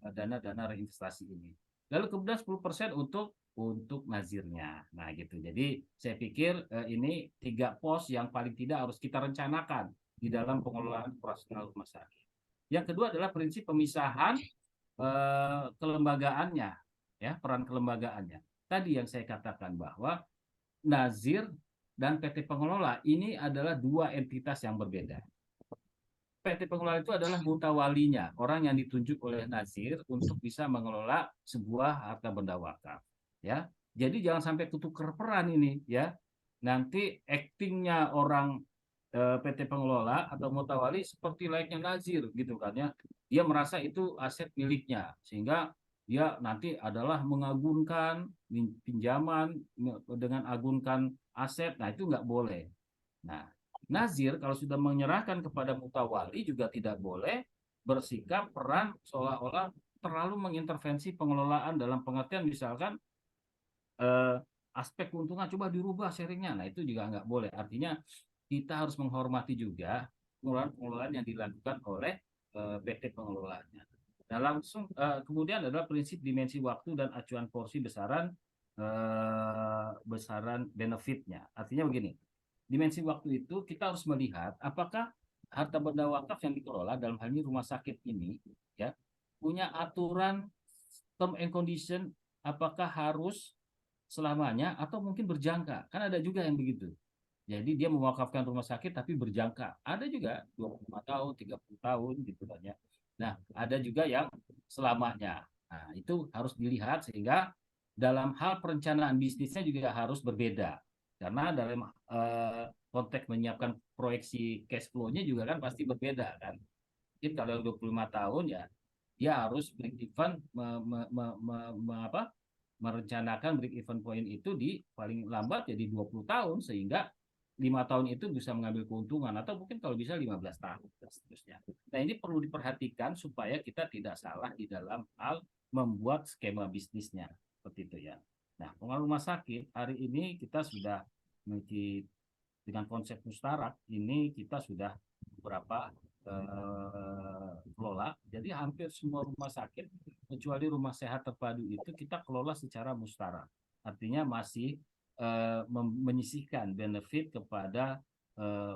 dana-dana reinvestasi ini. Lalu kemudian 10% untuk nazirnya. Nah, gitu. Jadi saya pikir ini 3 pos yang paling tidak harus kita rencanakan di dalam pengelolaan operasional rumah sakit. Yang kedua adalah prinsip pemisahan kelembagaannya, ya, peran kelembagaannya. Tadi yang saya katakan bahwa nazir dan PT pengelola ini adalah 2 entitas yang berbeda. PT pengelola itu adalah mutawalinya, orang yang ditunjuk oleh nazir untuk bisa mengelola sebuah harta benda wakaf. Ya, jadi jangan sampai ketukar peran ini, ya. Nanti aktingnya orang PT pengelola atau mutawali seperti layaknya nazir gitu kan ya. Dia merasa itu aset miliknya sehingga dia nanti adalah mengagunkan pinjaman dengan agunkan aset. Nah, itu nggak boleh. Nah, nazir kalau sudah menyerahkan kepada mutawali juga tidak boleh bersikap peran seolah-olah terlalu mengintervensi pengelolaan dalam pengertian misalkan eh, aspek keuntungan coba dirubah sharingnya. Nah, itu juga nggak boleh. Artinya kita harus menghormati juga pengelolaan yang dilakukan oleh PT pengelolanya. Nah, langsung kemudian adalah prinsip dimensi waktu dan acuan porsi besaran benefitnya. Artinya begini, dimensi waktu itu kita harus melihat apakah harta benda wakaf yang dikelola dalam hal ini rumah sakit ini ya punya aturan term and condition apakah harus selamanya atau mungkin berjangka. Kan ada juga yang begitu. Jadi dia mewakafkan rumah sakit tapi berjangka. Ada juga 25 tahun, 30 tahun gitu kan ya. Nah, ada juga yang selamanya. Nah, itu harus dilihat sehingga dalam hal perencanaan bisnisnya juga harus berbeda. Karena dalam konteks menyiapkan proyeksi cash flow-nya juga kan pasti berbeda kan. Mungkin kalau 25 tahun ya dia harus break even merencanakan break even point itu di paling lambat jadi 20 tahun sehingga 5 tahun itu bisa mengambil keuntungan atau mungkin kalau bisa 15 tahun dan seterusnya. Nah, ini perlu diperhatikan supaya kita tidak salah di dalam hal membuat skema bisnisnya seperti itu ya. Nah, pengelola rumah sakit hari ini kita sudah memiliki dengan konsep mustarak ini kita sudah beberapa kelola. Jadi hampir semua rumah sakit kecuali rumah sehat terpadu itu kita kelola secara mustarak. Artinya masih menyisihkan benefit kepada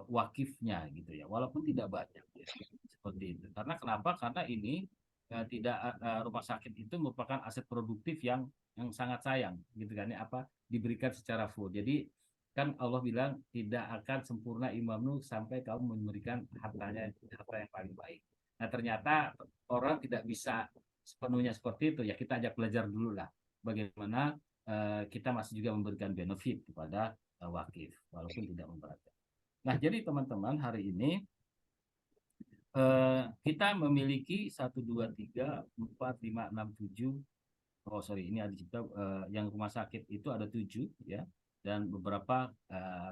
wakifnya gitu ya, walaupun tidak banyak ya. Seperti itu. Karena kenapa? Karena ini tidak rumah sakit itu merupakan aset produktif yang sangat sayang gitu kan ya, apa diberikan secara full. Jadi kan Allah bilang tidak akan sempurna imammu sampai kamu memberikan hartanya harta yang paling baik. Nah, ternyata orang tidak bisa sepenuhnya seperti itu ya, kita ajak belajar dulu lah bagaimana kita masih juga memberikan benefit kepada wakif walaupun tidak memberatkan. Nah, jadi teman-teman hari ini kita memiliki 1, 2, 3, 4, 5, 6, 7. Oh sorry, ini ada yang rumah sakit itu ada 7 ya, dan beberapa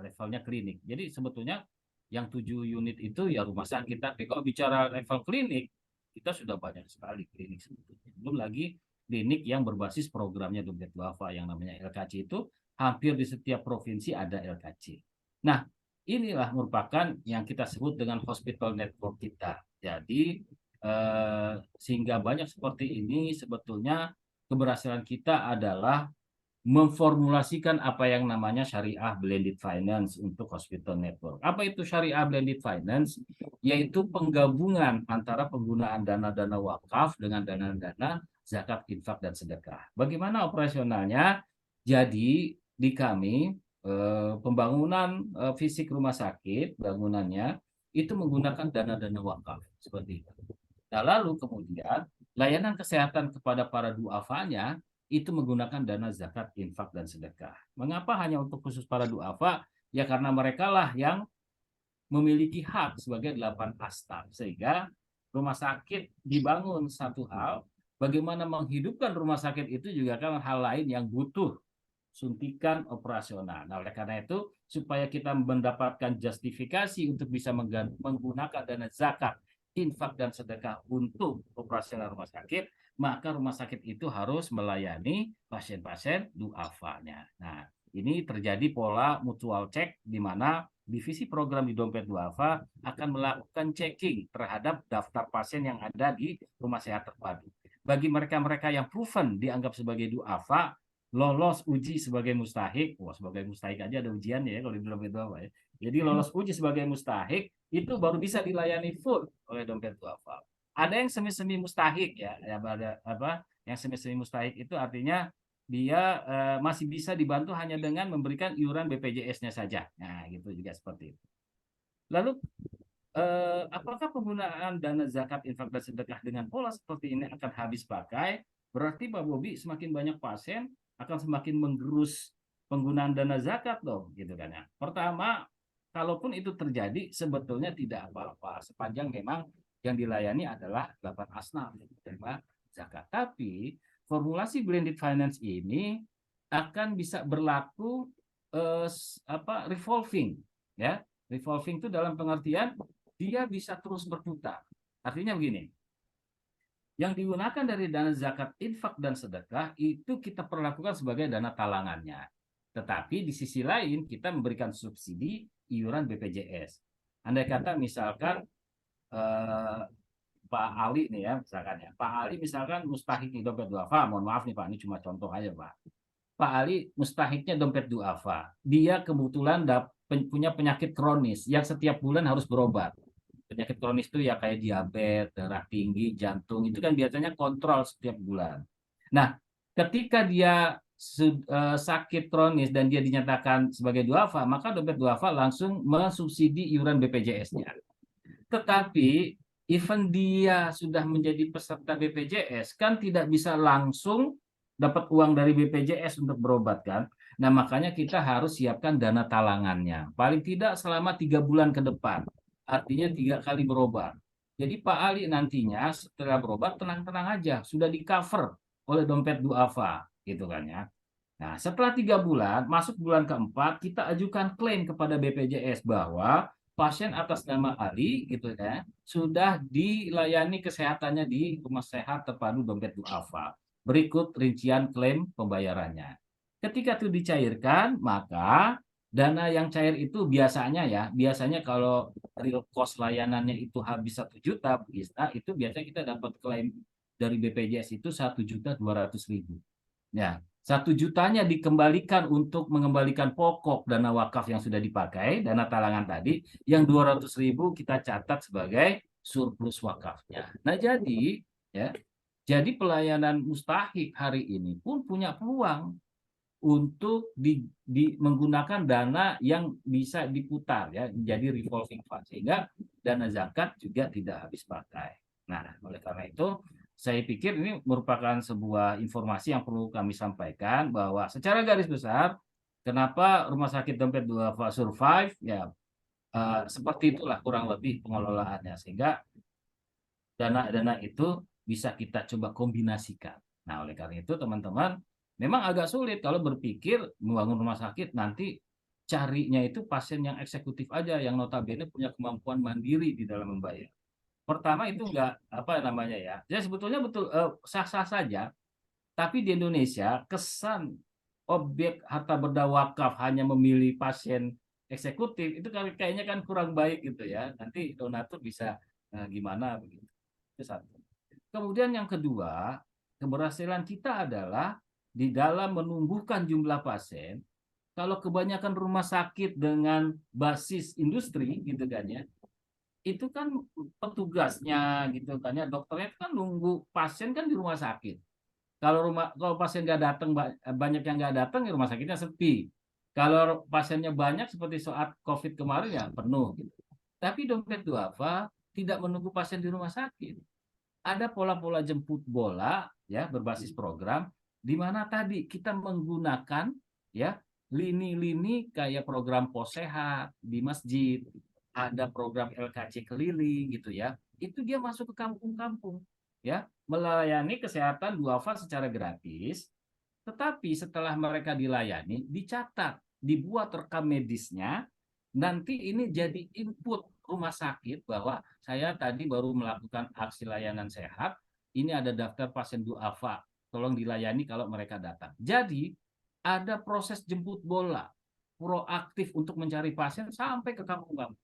levelnya klinik. Jadi sebetulnya yang 7 unit itu ya rumah sakit. Tapi kalau bicara level klinik, kita sudah banyak sekali klinik sebetulnya. Belum lagi klinik yang berbasis programnya dompet duafa yang namanya LKC itu hampir di setiap provinsi ada LKC. Nah, inilah merupakan yang kita sebut dengan hospital network kita. Jadi sehingga banyak seperti ini sebetulnya keberhasilan kita adalah memformulasikan apa yang namanya syariah blended finance untuk hospital network. Apa itu syariah blended finance? Yaitu penggabungan antara penggunaan dana-dana wakaf dengan dana-dana zakat, infak, dan sedekah. Bagaimana operasionalnya? Jadi di kami pembangunan fisik rumah sakit, bangunannya itu menggunakan dana-dana wakaf seperti itu. Nah, lalu kemudian layanan kesehatan kepada para duafanya itu menggunakan dana zakat, infak, dan sedekah. Mengapa hanya untuk khusus para duafa? Ya karena mereka lah yang memiliki hak sebagai 8 astab. Sehingga rumah sakit dibangun satu hal, bagaimana menghidupkan rumah sakit itu juga kan hal lain yang butuh suntikan operasional. Nah, oleh karena itu, supaya kita mendapatkan justifikasi untuk bisa menggunakan dana zakat, infak, dan sedekah untuk operasional rumah sakit, maka rumah sakit itu harus melayani pasien-pasien duafanya. Nah, ini terjadi pola mutual check di mana divisi program di Dompet Duafa akan melakukan checking terhadap daftar pasien yang ada di rumah sehat terpadu. Bagi mereka-mereka yang proven dianggap sebagai duafa, lolos uji sebagai mustahik, wah sebagai mustahik aja ada ujiannya ya kalau di Dompet Duafa ya. Jadi lolos uji sebagai mustahik itu baru bisa dilayani full oleh Dompet Duafa. Ada yang semi-semi mustahik ya, ada apa? Yang semi-semi mustahik itu artinya dia masih bisa dibantu hanya dengan memberikan iuran BPJS-nya saja. Nah, gitu juga seperti itu. Lalu apakah penggunaan dana zakat, infak, dan sedekah dengan pola seperti ini akan habis pakai? Berarti Pak Bobi semakin banyak pasien akan semakin menggerus penggunaan dana zakat dong, gitu kan ya. Pertama, kalaupun itu terjadi sebetulnya tidak apa-apa sepanjang memang yang dilayani adalah 8 asnaf terima zakat. Tapi formulasi blended finance ini akan bisa berlaku revolving ya. Revolving itu dalam pengertian dia bisa terus berputar. Artinya begini, yang digunakan dari dana zakat, infak, dan sedekah itu kita perlakukan sebagai dana talangannya. Tetapi di sisi lain kita memberikan subsidi iuran BPJS. Andai kata misalkan Pak Ali nih ya, misalkan ya. Pak Ali misalkan mustahik di Dompet Duafa, mohon maaf nih Pak, ini cuma contoh aja Pak. Pak Ali mustahiknya Dompet Duafa. Dia kebetulan punya penyakit kronis yang setiap bulan harus berobat. Penyakit kronis itu ya kayak diabetes, darah tinggi, jantung, itu kan biasanya kontrol setiap bulan. Nah, ketika dia sakit kronis dan dia dinyatakan sebagai duafa, maka Dompet Duafa langsung mensubsidi iuran BPJS-nya. Tetapi even dia sudah menjadi peserta BPJS kan tidak bisa langsung dapat uang dari BPJS untuk berobat kan. Nah makanya kita harus siapkan dana talangannya. Paling tidak selama 3 bulan ke depan. Artinya 3 kali berobat. Jadi Pak Ali nantinya setelah berobat tenang-tenang aja. Sudah di cover oleh Dompet Duafa gitu kan ya. Nah setelah 3 bulan, masuk bulan keempat, kita ajukan klaim kepada BPJS bahwa pasien atas nama Ali gitu ya sudah dilayani kesehatannya di Rumah Sehat Terpadu Dompet Duafa. Berikut rincian klaim pembayarannya. Ketika itu dicairkan, maka dana yang cair itu biasanya kalau real cost layanannya itu habis 1 juta, itu biasanya kita dapat klaim dari BPJS itu 1.200.000. Ya, 1 jutanya dikembalikan untuk mengembalikan pokok dana wakaf yang sudah dipakai, dana talangan tadi, yang 200.000 kita catat sebagai surplus wakafnya. Nah jadi pelayanan mustahik hari ini pun punya peluang untuk menggunakan dana yang bisa diputar ya, jadi revolving fund, sehingga dana zakat juga tidak habis pakai. Nah, oleh karena itu saya pikir ini merupakan sebuah informasi yang perlu kami sampaikan bahwa secara garis besar kenapa Rumah Sakit Dompet Duafa survive ya seperti itulah kurang lebih pengelolaannya, sehingga dana-dana itu bisa kita coba kombinasikan. Nah, oleh karena itu teman-teman, memang agak sulit kalau berpikir membangun rumah sakit nanti carinya itu pasien yang eksekutif aja, yang notabene punya kemampuan mandiri di dalam membayar. Pertama itu enggak apa namanya ya. Ya sebetulnya betul sah-sah saja, tapi di Indonesia kesan objek harta benda wakaf hanya memilih pasien eksekutif itu kayaknya kan kurang baik gitu ya. Nanti donatur bisa gimana begitu. Itu satu. Kemudian yang kedua, keberhasilan kita adalah di dalam menumbuhkan jumlah pasien. Kalau kebanyakan rumah sakit dengan basis industri gitu kan ya, itu kan petugasnya gitu kan ya, dokternya kan nunggu pasien kan di rumah sakit. Kalau pasien nggak datang, banyak yang nggak datang ya rumah sakitnya sepi. Kalau pasiennya banyak seperti saat COVID kemarin ya penuh gitu. Tapi dompet duafa tidak menunggu pasien di rumah sakit. Ada pola-pola jemput bola ya berbasis program di mana tadi kita menggunakan ya lini-lini kayak program pos sehat di masjid, ada program LKC keliling gitu ya. Itu dia masuk ke kampung-kampung ya, melayani kesehatan duafa secara gratis. Tetapi setelah mereka dilayani, dicatat, dibuat rekam medisnya, nanti ini jadi input rumah sakit bahwa saya tadi baru melakukan aksi layanan sehat, ini ada daftar pasien duafa, tolong dilayani kalau mereka datang. Jadi ada proses jemput bola, proaktif untuk mencari pasien sampai ke kampung-kampung.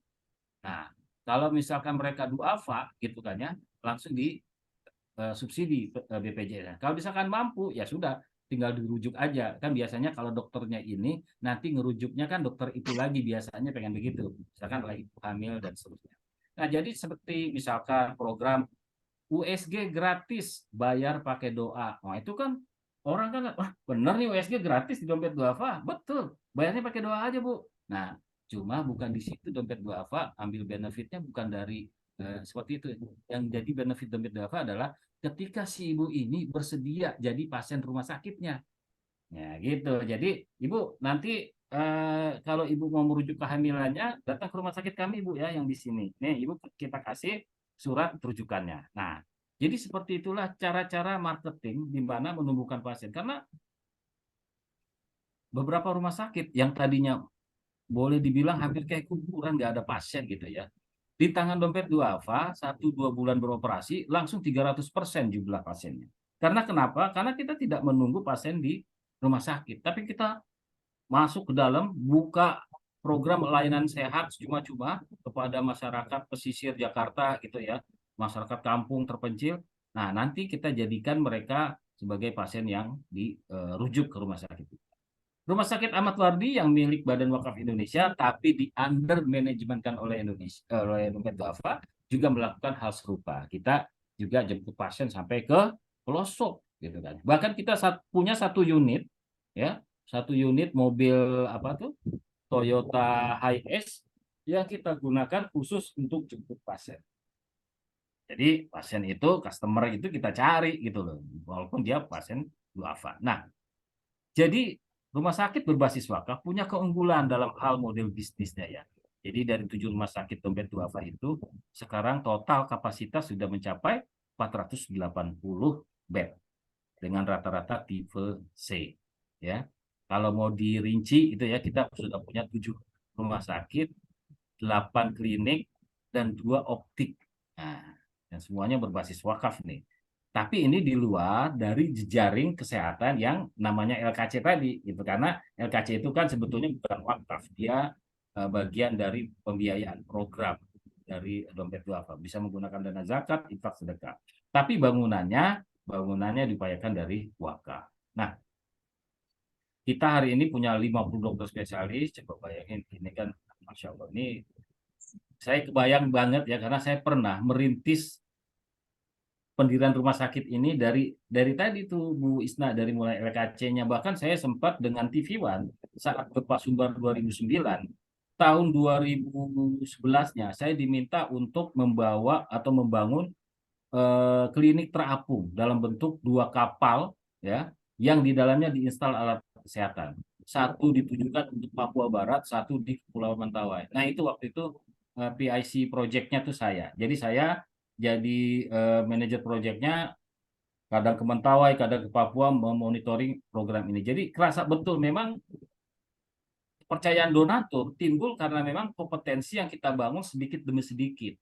Nah, kalau misalkan mereka duafa gitu kan ya, langsung di subsidi BPJS. Kalau misalkan mampu, ya sudah, tinggal dirujuk aja. Kan biasanya kalau dokternya ini, nanti ngerujuknya kan dokter itu lagi, biasanya pengen begitu. Misalkan lagi hamil dan seterusnya. Nah, jadi seperti misalkan program USG gratis, bayar pakai doa. Nah, itu kan orang kan, wah bener nih USG gratis di dompet duafa. Betul, bayarnya pakai doa aja, Bu. Nah, cuma bukan di situ dompet duafa, ambil benefitnya bukan dari seperti itu. Yang jadi benefit dompet duafa adalah ketika si ibu ini bersedia jadi pasien rumah sakitnya. Ya gitu. Jadi ibu nanti kalau ibu mau merujuk kehamilannya, datang ke rumah sakit kami ibu ya yang di sini. Nih ibu kita kasih surat rujukannya. Nah, jadi seperti itulah cara-cara marketing di mana menumbuhkan pasien. Karena beberapa rumah sakit yang tadinya boleh dibilang hampir kayak kuburan, nggak ada pasien gitu ya. Di tangan dompet duafa, 1-2 bulan beroperasi, langsung 300% jumlah pasiennya. Karena kenapa? Karena kita tidak menunggu pasien di rumah sakit, tapi kita masuk ke dalam, buka program layanan sehat cuma-cuma kepada masyarakat pesisir Jakarta gitu ya, masyarakat kampung terpencil. Nah, nanti kita jadikan mereka sebagai pasien yang dirujuk ke rumah sakit. Rumah Sakit Ahmad Wardi yang milik Badan Wakaf Indonesia, tapi di under manajemenkan oleh Indonesia, oleh Dompet Duafa, juga melakukan hal serupa. Kita juga jemput pasien sampai ke pelosok, gitu kan. Bahkan kita punya satu unit, ya, satu unit mobil apa tuh, Toyota Hiace yang kita gunakan khusus untuk jemput pasien. Jadi pasien itu, customer itu kita cari gitu loh, walaupun dia pasien duafa. Nah, jadi rumah sakit berbasis wakaf punya keunggulan dalam hal model bisnisnya ya. Jadi dari 7 rumah sakit dompet duafa itu sekarang total kapasitas sudah mencapai 480 bed dengan rata-rata tipe C ya. Kalau mau dirinci itu ya, kita sudah punya 7 rumah sakit, 8 klinik dan 2 optik. Nah, dan semuanya berbasis wakaf nih. Tapi ini di luar dari jejaring kesehatan yang namanya LKC tadi, gitu. Karena LKC itu kan sebetulnya bukan wakaf, dia bagian dari pembiayaan program dari dompet duafa, bisa menggunakan dana zakat, infak, sedekah. Tapi bangunannya diupayakan dari wakaf. Nah, kita hari ini punya 50 dokter spesialis, coba bayangin ini kan, Masya Allah, ini saya kebayang banget ya, karena saya pernah merintis pendirian rumah sakit ini dari tadi tuh Bu Isna, dari mulai LKC-nya, bahkan saya sempat dengan TV One saat gempa Sumbar 2009, tahun 2011-nya saya diminta untuk membawa atau membangun klinik terapung dalam bentuk 2 kapal ya, yang di dalamnya diinstal alat kesehatan. Satu ditujukan untuk Papua Barat, satu di Kepulauan Mentawai. Nah itu waktu itu PIC project-nya tuh saya. Jadi saya jadi manajer proyeknya, kadang ke Mentawai, kadang ke Papua memonitoring program ini. Jadi kerasa betul memang kepercayaan donatur timbul karena memang kompetensi yang kita bangun sedikit demi sedikit.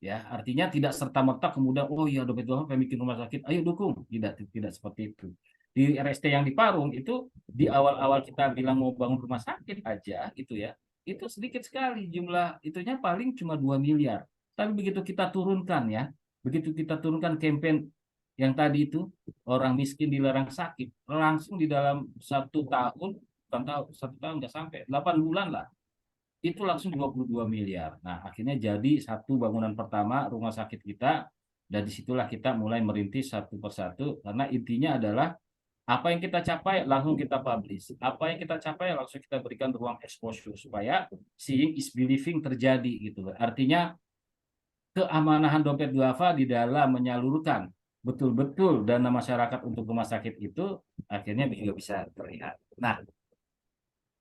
Ya, artinya tidak serta-merta kemudian oh iya Dompet Duafa pengen bikin rumah sakit, ayo dukung. Tidak seperti itu. Di RST yang di Parung itu di awal-awal kita bilang mau bangun rumah sakit aja gitu ya. Itu sedikit sekali jumlah itunya paling cuma 2 miliar. Tapi begitu kita turunkan ya, begitu kita turunkan campaign yang tadi itu orang miskin dilarang sakit, langsung di dalam 1 tahun, bukan tahu 1 tahun nggak sampai 8 bulan lah itu langsung 22 miliar. Nah, akhirnya jadi satu bangunan pertama rumah sakit kita, dan disitulah kita mulai merintis satu persatu, karena intinya adalah apa yang kita capai langsung kita publish, apa yang kita capai langsung kita berikan ruang exposure supaya seeing is believing terjadi gitu. Artinya keamanahan Dompet Duafa di dalam menyalurkan betul-betul dana masyarakat untuk rumah sakit itu akhirnya juga bisa terlihat. Nah,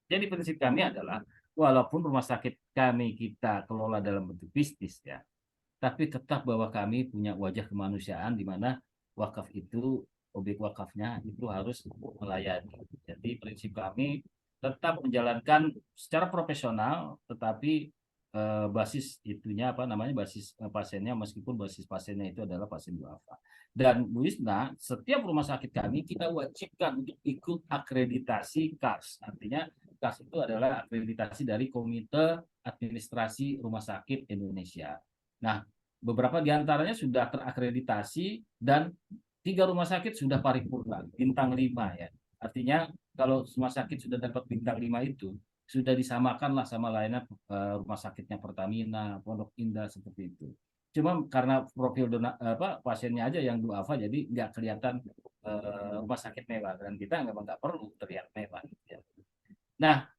jadi prinsip kami adalah walaupun rumah sakit kami kita kelola dalam bentuk bisnis ya, tapi tetap bahwa kami punya wajah kemanusiaan di mana wakaf itu, objek wakafnya itu harus melayani. Jadi prinsip kami tetap menjalankan secara profesional, tetapi basis itunya apa namanya basis pasiennya, meskipun basis pasiennya itu adalah pasien duafa. Dan Bu Isna, setiap rumah sakit kami kita wajibkan untuk ikut akreditasi KAS. Artinya KAS itu adalah akreditasi dari Komite Administrasi Rumah Sakit Indonesia. Nah, beberapa di antaranya sudah terakreditasi dan 3 rumah sakit sudah paripurna, bintang 5 ya. Artinya kalau rumah sakit sudah dapat bintang 5 itu, sudah disamakan lah sama lainnya rumah sakitnya Pertamina, Pondok Indah seperti itu. Cuma karena profil pasiennya aja yang duafa, jadi nggak kelihatan rumah sakit mewah, dan kita memang nggak perlu terlihat mewah. Ya. Nah,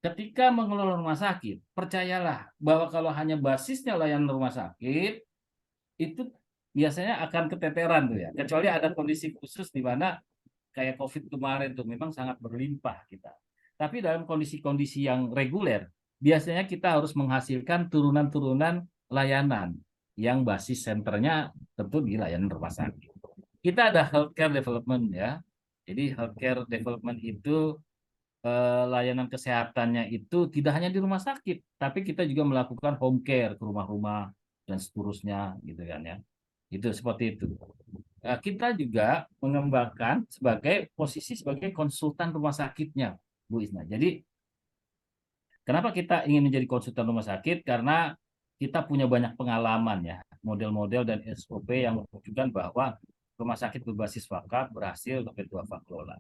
ketika mengelola rumah sakit, percayalah bahwa kalau hanya basisnya layanan rumah sakit, itu biasanya akan keteteran tuh ya. Kecuali ada kondisi khusus di mana kayak COVID kemarin tuh memang sangat berlimpah kita. Tapi dalam kondisi-kondisi yang reguler, biasanya kita harus menghasilkan turunan-turunan layanan yang basis senternya tentu di layanan rumah sakit. Kita ada healthcare development ya. Jadi healthcare development itu layanan kesehatannya itu tidak hanya di rumah sakit, tapi kita juga melakukan home care ke rumah-rumah dan seterusnya gitu kan ya. Itu seperti itu. Kita juga mengembangkan sebagai posisi sebagai konsultan rumah sakitnya, Bu Isna. Jadi kenapa kita ingin menjadi konsultan rumah sakit? Karena kita punya banyak pengalaman ya, model-model dan SOP yang menunjukkan bahwa rumah sakit berbasis wakaf berhasil Dompet Duafa kelola.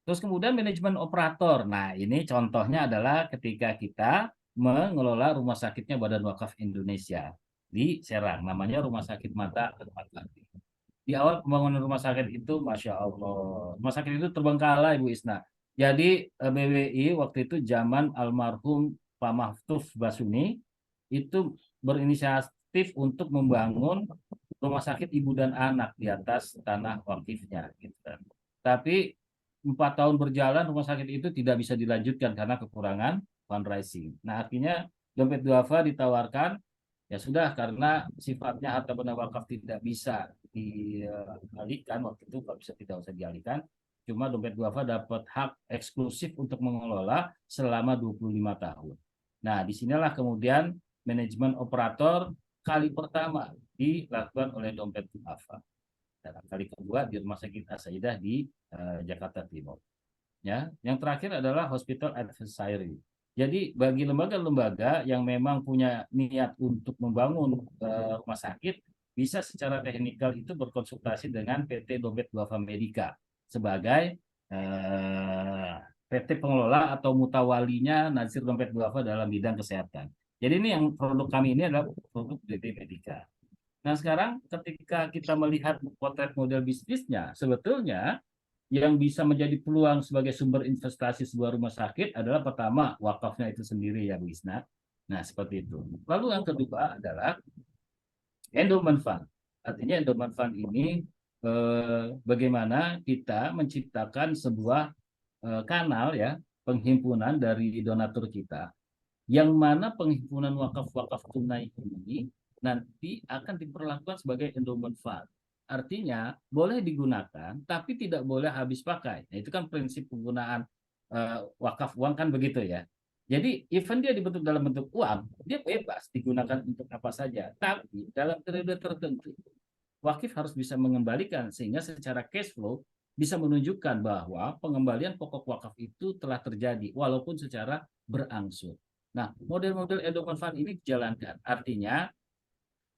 Terus kemudian manajemen operator. Nah, ini contohnya adalah ketika kita mengelola rumah sakitnya Badan Wakaf Indonesia di Serang, namanya Rumah Sakit Mata Ahmad Yani. Di awal pembangunan rumah sakit itu, Masya Allah, rumah sakit itu terbengkalai, Ibu Isna. Jadi BWI waktu itu zaman almarhum Pak Mahfuz Basuni itu berinisiatif untuk membangun rumah sakit ibu dan anak di atas tanah wakifnya. Gitu. Tapi 4 tahun berjalan rumah sakit itu tidak bisa dilanjutkan karena kekurangan fundraising. Nah, artinya Dompet Duafa ditawarkan, ya sudah, karena sifatnya harta benda wakaf tidak bisa dialihkan waktu itu, tidak usah dialihkan. Cuma Dompet Duafa dapat hak eksklusif untuk mengelola selama 25 tahun. Nah, disinilah kemudian manajemen operator kali pertama dilakukan oleh Dompet Duafa. Dan kali kedua di Rumah Sakit As-Saidah di Jakarta Timur. Ya, yang terakhir adalah Hospital Advisory. Jadi bagi lembaga-lembaga yang memang punya niat untuk membangun rumah sakit, bisa secara teknikal itu berkonsultasi dengan PT Dompet Duafa Medica sebagai PT pengelola atau mutawalinya Nazir Dompet Duafa dalam bidang kesehatan. Jadi ini yang produk kami ini adalah produk PT Medica. Nah, sekarang ketika kita melihat potret model bisnisnya, sebetulnya yang bisa menjadi peluang sebagai sumber investasi sebuah rumah sakit adalah pertama, wakafnya itu sendiri ya, Bu Isna. Nah, seperti itu. Lalu yang kedua adalah endowment fund. Artinya endowment fund ini bagaimana kita menciptakan sebuah kanal ya, penghimpunan dari donatur kita, yang mana penghimpunan wakaf-wakaf tunai ini nanti akan diperlakukan sebagai endowment fund. Artinya boleh digunakan, tapi tidak boleh habis pakai. Nah, itu kan prinsip penggunaan wakaf uang kan begitu ya. Jadi event dia dibentuk dalam bentuk uang, dia bebas digunakan untuk apa saja. Tapi dalam periode tertentu, wakif harus bisa mengembalikan sehingga secara cash flow bisa menunjukkan bahwa pengembalian pokok wakaf itu telah terjadi walaupun secara berangsur. Nah, model-model endowment fund ini dijalankan. Artinya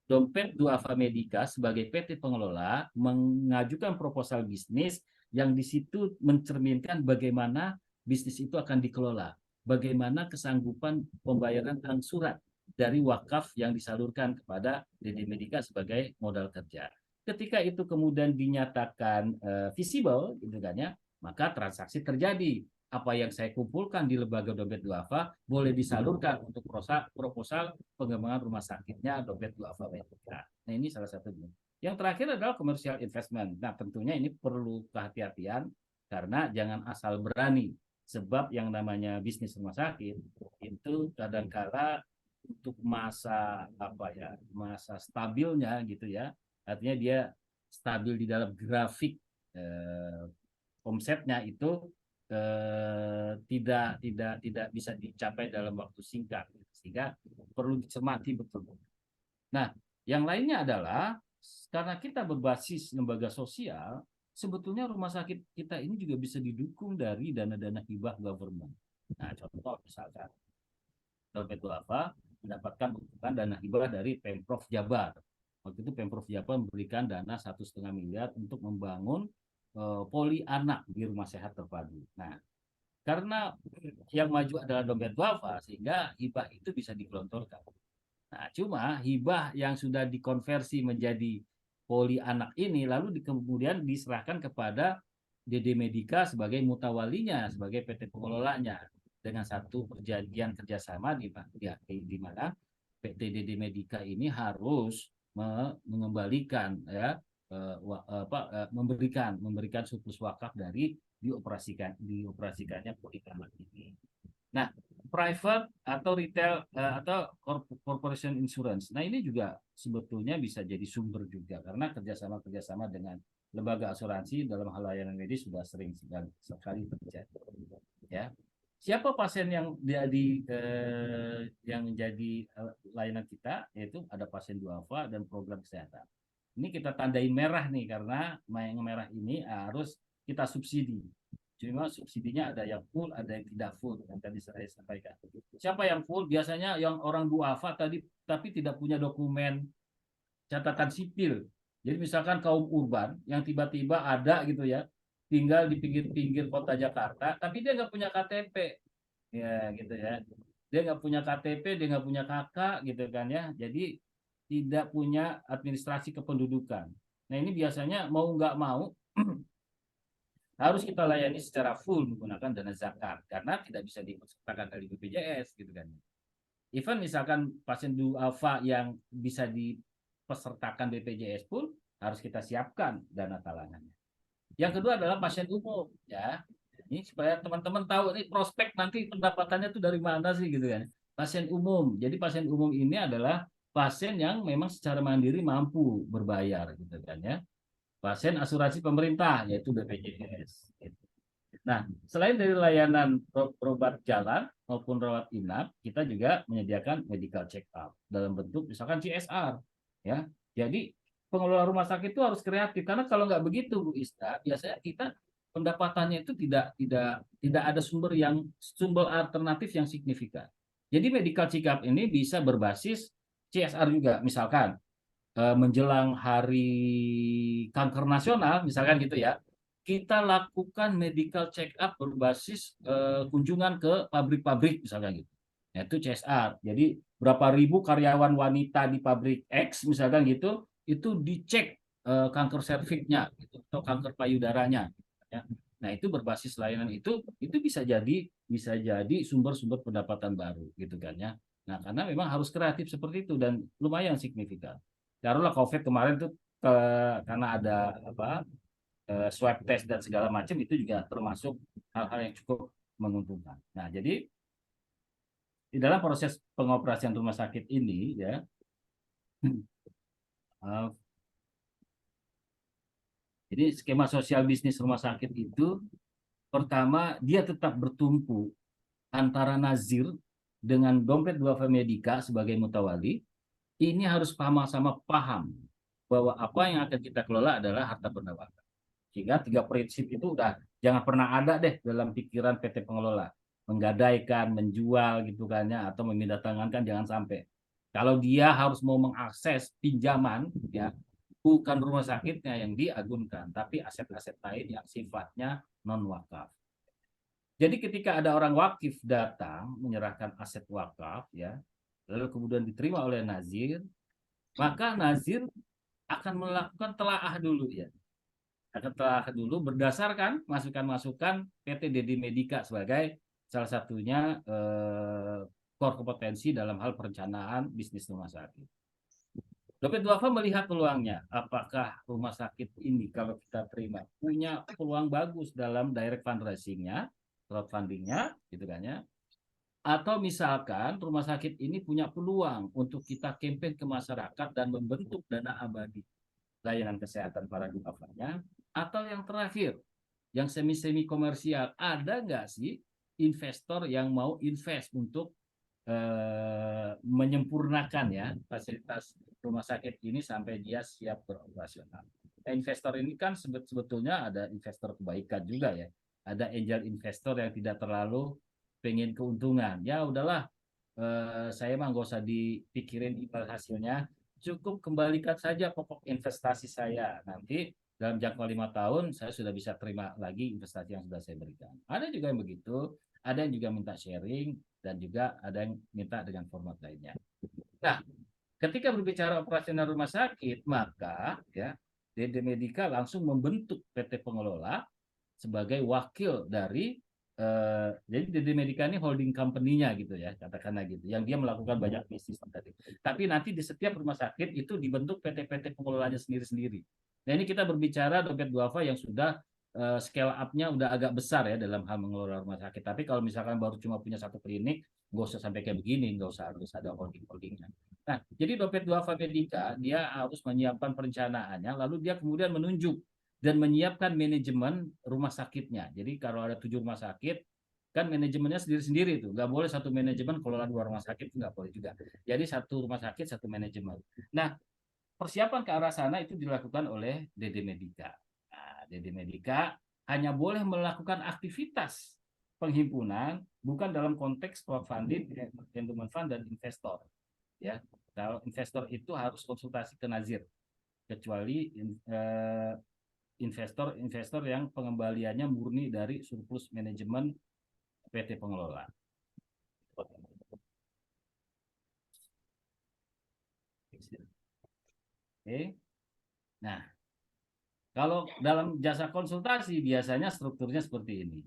Dompet Duafa Medica sebagai PT pengelola mengajukan proposal bisnis yang di situ mencerminkan bagaimana bisnis itu akan dikelola, bagaimana kesanggupan pembayaran angsuran dari wakaf yang disalurkan kepada DD Medica sebagai modal kerja. Ketika itu kemudian dinyatakan visible, gitu kan ya, maka transaksi terjadi. Apa yang saya kumpulkan di lembaga dompet duafa boleh disalurkan untuk proposal pengembangan rumah sakitnya dompet duafa Medica. Nah, ini salah satunya. Yang terakhir adalah commercial investment. Nah, tentunya ini perlu kehati-hatian karena jangan asal berani. Sebab yang namanya bisnis rumah sakit itu kadang-kala untuk masa masa stabilnya gitu ya. Artinya dia stabil di dalam grafik omsetnya itu tidak bisa dicapai dalam waktu singkat, sehingga perlu dicermati betul. Nah, yang lainnya adalah karena kita berbasis lembaga sosial, sebetulnya rumah sakit kita ini juga bisa didukung dari dana-dana hibah government. Nah, contoh misalkan dompet duafa mendapatkan dukungan dana hibah dari Pemprov Jabar. Waktu itu Pemprov Jabar memberikan dana 1,5 miliar untuk membangun poli anak di rumah sehat terpadu. Nah, karena yang maju adalah dompet duafa, sehingga hibah itu bisa digelontorkan. Nah, cuma hibah yang sudah dikonversi menjadi poli anak ini lalu kemudian diserahkan kepada DD Medica sebagai mutawalinya, sebagai PT pengelolanya, dengan satu perjanjian kerjasama di mana PT DD Medica ini harus mengembalikan memberikan surplus wakaf dari dioperasikannya poli anak ini. Nah, private atau retail atau corporation insurance. Nah, ini juga sebetulnya bisa jadi sumber juga karena kerjasama dengan lembaga asuransi dalam hal layanan medis sudah sering sekali terjadi. Ya, siapa pasien yang yang menjadi layanan kita, yaitu ada pasien duafa dan program kesehatan. Ini kita tandai merah nih karena yang merah ini harus kita subsidi. Cuma subsidinya ada yang full, ada yang tidak full, yang tadi saya sampaikan. Siapa yang full? Biasanya yang orang duafa tadi tapi tidak punya dokumen catatan sipil. Jadi misalkan kaum urban yang tiba-tiba ada gitu ya, tinggal di pinggir-pinggir kota Jakarta, tapi dia nggak punya KTP, ya gitu ya. Dia nggak punya KTP, dia nggak punya kakak gitu kan ya. Jadi tidak punya administrasi kependudukan. Nah, ini biasanya mau nggak mau harus kita layani secara full menggunakan dana zakat karena tidak bisa dipesertakan dari BPJS gitu kan. Even misalkan pasien duafa yang bisa dipesertakan BPJS pun harus kita siapkan dana talangannya. Yang kedua adalah pasien umum ya. Ini supaya teman-teman tahu ini prospek nanti pendapatannya tuh dari mana sih gitu kan. Pasien umum. Jadi pasien umum ini adalah pasien yang memang secara mandiri mampu berbayar gitu kan ya. Pasien asuransi pemerintah yaitu BPJS. Nah, selain dari layanan berobat jalan maupun rawat inap, kita juga menyediakan medical check up dalam bentuk misalkan CSR ya. Jadi pengelola rumah sakit itu harus kreatif karena kalau nggak begitu Bu Ista, biasanya kita pendapatannya itu tidak ada sumber alternatif yang signifikan. Jadi medical check up ini bisa berbasis CSR juga, misalkan menjelang hari kanker nasional, misalkan gitu ya, kita lakukan medical check up berbasis kunjungan ke pabrik-pabrik, misalkan gitu. Nah, itu CSR. Jadi berapa ribu karyawan wanita di pabrik X, misalkan gitu, itu dicek kanker serviknya, gitu, atau kanker payudaranya. Ya. Nah, itu berbasis layanan itu bisa jadi sumber-sumber pendapatan baru, gitu kan ya. Nah, karena memang harus kreatif seperti itu dan lumayan signifikan. Taruhlah COVID kemarin tuh karena ada swab test dan segala macam itu juga termasuk hal-hal yang cukup menguntungkan. Nah, jadi di dalam proses pengoperasian rumah sakit ini ya Maaf. Jadi skema sosial bisnis rumah sakit itu pertama dia tetap bertumpu antara nazir dengan dompet duafa medika sebagai mutawali. Ini harus sama-sama paham bahwa apa yang akan kita kelola adalah harta benda wakaf. Sehingga 3 prinsip itu udah jangan pernah ada deh dalam pikiran PT pengelola. Menggadaikan, menjual gitu kan ya, atau memindahtangkan jangan sampai. Kalau dia harus mau mengakses pinjaman ya, bukan rumah sakitnya yang diagunkan, tapi aset-aset lain yang sifatnya non wakaf. Jadi ketika ada orang wakif datang menyerahkan aset wakaf ya, lalu kemudian diterima oleh nazir, maka nazir akan melakukan telaah dulu ya. Akan telaah dulu berdasarkan masukan-masukan PT Dedi Medika sebagai salah satunya core kompetensi dalam hal perencanaan bisnis rumah sakit. Dompet duafa melihat peluangnya, apakah rumah sakit ini kalau kita terima punya peluang bagus dalam direct fundraising-nya, crowdfunding-nya, gitu kan ya. Atau misalkan rumah sakit ini punya peluang untuk kita campaign ke masyarakat dan membentuk dana abadi layanan kesehatan para duafanya. Atau yang terakhir, yang semi-semi komersial, ada nggak sih investor yang mau invest untuk menyempurnakan ya fasilitas rumah sakit ini sampai dia siap beroperasional. Investor ini kan sebetulnya ada investor kebaikan juga ya. Ada angel investor yang tidak terlalu pengen keuntungan. Ya udahlah, saya mah nggak usah dipikirin imbal hasilnya. Cukup kembalikan saja pokok investasi saya. Nanti dalam jangka 5 tahun saya sudah bisa terima lagi investasi yang sudah saya berikan. Ada juga yang begitu. Ada yang juga minta sharing dan juga ada yang minta dengan format lainnya. Nah, ketika berbicara operasional rumah sakit, maka ya DD Medika langsung membentuk PT pengelola sebagai wakil dari jadi DD Medika ini holding company-nya gitu ya, katakanlah gitu, yang dia melakukan banyak bisnis tadi. Tapi nanti di setiap rumah sakit itu dibentuk PT-PT pengelolanya sendiri-sendiri. Nah ini kita berbicara dompet duafa yang sudah scale up-nya udah agak besar ya dalam hal mengelola rumah sakit. Tapi kalau misalkan baru cuma punya satu klinik, nggak usah sampai kayak begini, nggak usah harus ada holding-holdingnya. Nah, jadi dompet duafa Medika dia harus menyiapkan perencanaannya, lalu dia kemudian menunjuk dan menyiapkan manajemen rumah sakitnya. Jadi kalau ada 7 rumah sakit, kan manajemennya sendiri-sendiri itu. Nggak boleh satu manajemen kelola 2 rumah sakit, nggak boleh juga. Jadi satu rumah sakit, satu manajemen. Nah, persiapan ke arah sana itu dilakukan oleh DD Medika. Nah, DD Medika hanya boleh melakukan aktivitas penghimpunan bukan dalam konteks crowdfunding, endowment fund dan investor. Ya, kalau investor itu harus konsultasi ke nazir, kecuali investor yang pengembaliannya murni dari surplus manajemen PT pengelola. Oke. Nah, kalau dalam jasa konsultasi biasanya strukturnya seperti ini.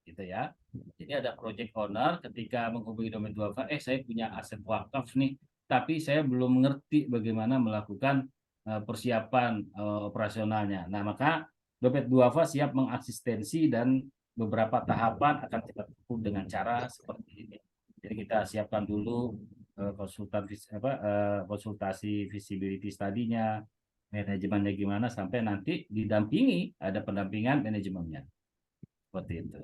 Gitu ya. Jadi ada project owner ketika menghubungi domain duafa, saya punya aset wakaf nih, tapi saya belum mengerti bagaimana melakukan persiapan operasionalnya. Nah, maka dompet duafa siap mengasistensi dan beberapa tahapan akan kita tempuh dengan cara seperti ini. Jadi kita siapkan dulu konsultasi visibility study-nya, manajemennya gimana sampai nanti didampingi, ada pendampingan manajemennya. Seperti itu.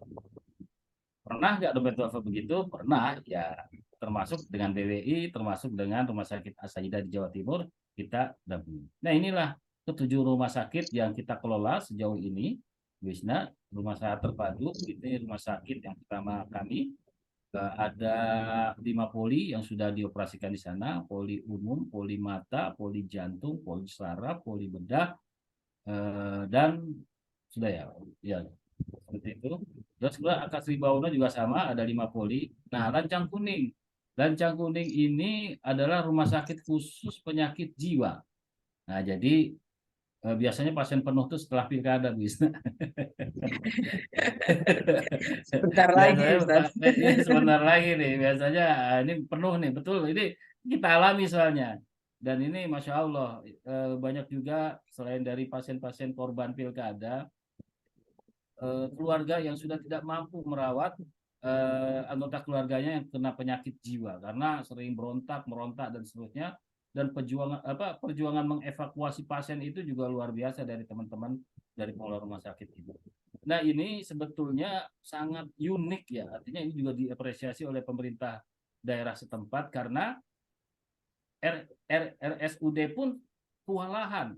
Pernah nggak dompet duafa begitu? Pernah, ya. Termasuk dengan BWI, termasuk dengan Rumah Sakit As-Sayyidah di Jawa Timur, kita dampingi. Nah, inilah ketujuh rumah sakit yang kita kelola sejauh ini. Wisna, rumah sakit terpadu, ini rumah sakit yang pertama kami. Ada 5 poli yang sudah dioperasikan di sana, poli umum, poli mata, poli jantung, poli saraf, poli bedah, dan sudah ya seperti itu. Terus juga Akasri Bauna juga sama, ada 5 poli. Nah, Lancang Kuning. Lancang Kuning ini adalah rumah sakit khusus penyakit jiwa. Nah, jadi biasanya pasien penuh tuh setelah pilkada, bisa. Sebentar lagi, Ustaz. Sebentar lagi nih, biasanya ini penuh nih, betul. Ini kita alami soalnya. Dan ini Masya Allah, banyak juga selain dari pasien-pasien korban pilkada, keluarga yang sudah tidak mampu merawat anggota keluarganya yang kena penyakit jiwa karena sering berontak, merontak dan seterusnya. Dan perjuangan mengevakuasi pasien itu juga luar biasa dari teman-teman dari pengelola rumah sakit itu. Nah, ini sebetulnya sangat unik ya. Artinya ini juga diapresiasi oleh pemerintah daerah setempat karena RSUD pun kewalahan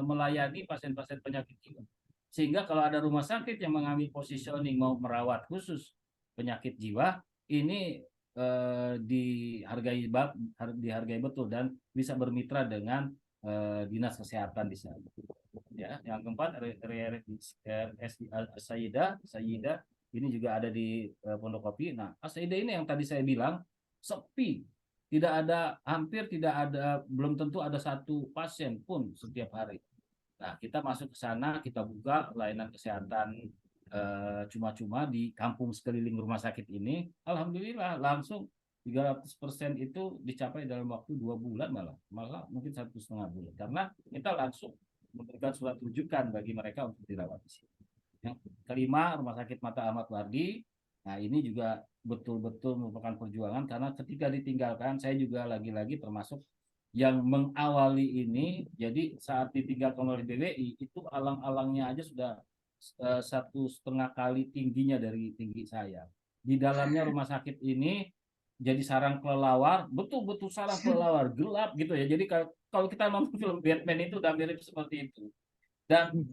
melayani pasien-pasien penyakit jiwa. Sehingga kalau ada rumah sakit yang mengambil positioning mau merawat khusus penyakit jiwa, ini dihargai betul dan bisa bermitra dengan dinas kesehatan di sana. Ya, yang keempat Sayyidah ini juga ada di Pondokopi. Nah, Sayyidah ini yang tadi saya bilang sepi, hampir tidak ada, belum tentu ada satu pasien pun setiap hari. Nah, kita masuk ke sana, kita buka layanan kesehatan cuma-cuma di kampung sekeliling rumah sakit ini. Alhamdulillah langsung 300% itu dicapai dalam waktu 2 bulan, malah mungkin 1,5 bulan, karena kita langsung memberikan surat rujukan bagi mereka untuk dirawat di sini. Yang kelima, Rumah Sakit Mata Ahmad Wardi. Nah, ini juga betul-betul merupakan perjuangan karena ketika ditinggalkan, saya juga lagi-lagi termasuk yang mengawali ini. Jadi saat ditinggalkan oleh BWI itu alang-alangnya aja sudah 1,5 kali tingginya dari tinggi saya. Di dalamnya rumah sakit ini jadi sarang kelelawar, betul-betul sarang kelelawar, gelap gitu ya. Jadi kalau kita nonton film Batman itu udah mirip seperti itu. Dan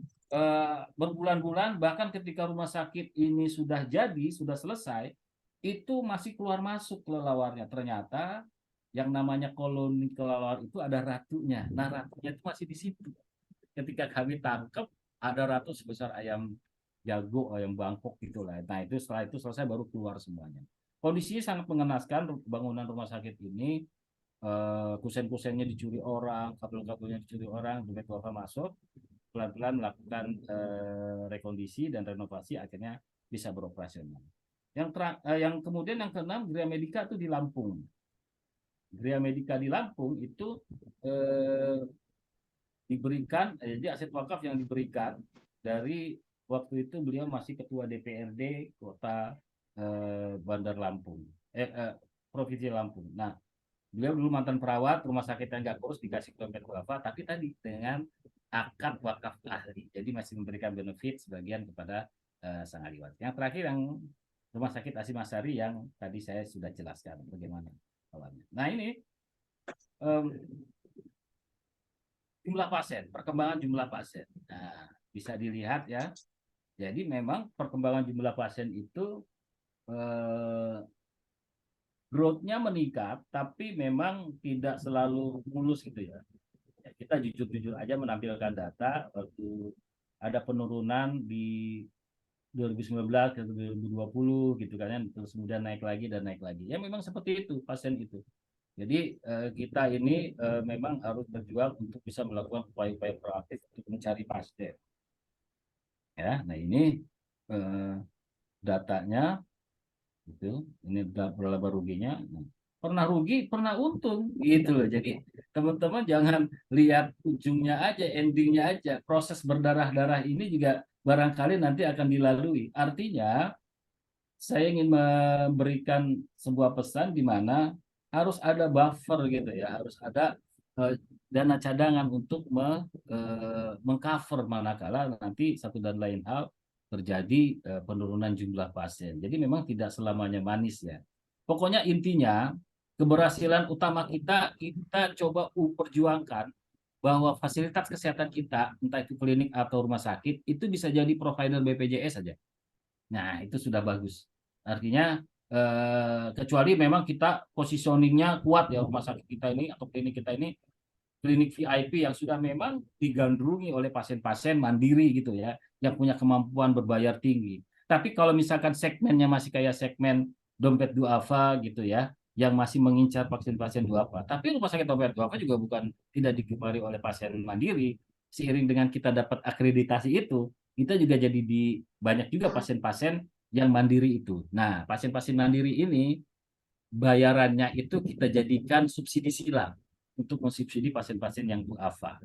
berbulan-bulan, bahkan ketika rumah sakit ini sudah jadi, sudah selesai, itu masih keluar masuk kelelawarnya. Ternyata yang namanya koloni kelelawar itu ada ratunya. Nah, ratunya itu masih di situ. Ketika kami tangkap, ada ratu sebesar ayam jago, ayam Bangkok gitulah. Nah, itu setelah itu selesai baru keluar semuanya. Kondisinya sangat mengenaskan bangunan rumah sakit ini. Kusen-kusennya dicuri orang, kabel-kabelnya dicuri orang, begitu apa masuk, pelan-pelan melakukan rekondisi dan renovasi, akhirnya bisa beroperasional. Yang kemudian yang keenam, Gria Medica itu di Lampung. Gria Medica di Lampung itu diberikan, jadi aset wakaf yang diberikan dari waktu itu beliau masih ketua DPRD Kota Bandar Lampung, Provinsi Lampung. Nah, beliau dulu mantan perawat rumah sakit yang nggak kurus, dikasih dompet duafa, tapi tadi dengan akad wakaf ahli, jadi masih memberikan benefit sebagian kepada sang ahli waris. Yang terakhir yang Rumah Sakit Hasyim Asyari yang tadi saya sudah jelaskan bagaimana awalnya. Nah, ini jumlah pasien, perkembangan jumlah pasien. Nah, bisa dilihat ya. Jadi memang perkembangan jumlah pasien itu growth-nya meningkat, tapi memang tidak selalu mulus gitu ya. Kita jujur-jujur aja menampilkan data, waktu ada penurunan di 2019 ke 2020 gitu kan, terus kemudian naik lagi dan naik lagi. Ya memang seperti itu pasien itu. Jadi kita ini memang harus berjuang untuk bisa melakukan upaya-upaya proaktif untuk mencari pasien. Ya, nah ini datanya. Gitu. Ini berapa ruginya. Pernah rugi, pernah untung gitu loh. Jadi teman-teman jangan lihat ujungnya aja, endingnya aja. Proses berdarah-darah ini juga barangkali nanti akan dilalui. Artinya saya ingin memberikan sebuah pesan di mana harus ada buffer gitu ya, harus ada dana cadangan untuk mengcover manakala nanti satu dan lain hal terjadi penurunan jumlah pasien. Jadi memang tidak selamanya manis ya. Pokoknya intinya keberhasilan utama kita coba perjuangkan bahwa fasilitas kesehatan kita, entah itu klinik atau rumah sakit, itu bisa jadi provider BPJS saja. Nah, itu sudah bagus. Artinya kecuali memang kita positioningnya kuat ya, rumah sakit kita ini atau klinik kita ini klinik VIP yang sudah memang digandrungi oleh pasien-pasien mandiri gitu ya, yang punya kemampuan berbayar tinggi. Tapi kalau misalkan segmennya masih kayak segmen dompet duafa gitu ya, yang masih mengincar pasien-pasien duafa. Tapi rumah sakit dompet duafa juga bukan tidak digemari oleh pasien mandiri. Seiring dengan kita dapat akreditasi itu, kita juga jadi banyak juga pasien-pasien yang mandiri itu. Nah, pasien-pasien mandiri ini bayarannya itu kita jadikan subsidi silang untuk mensubsidi pasien-pasien yang duafa.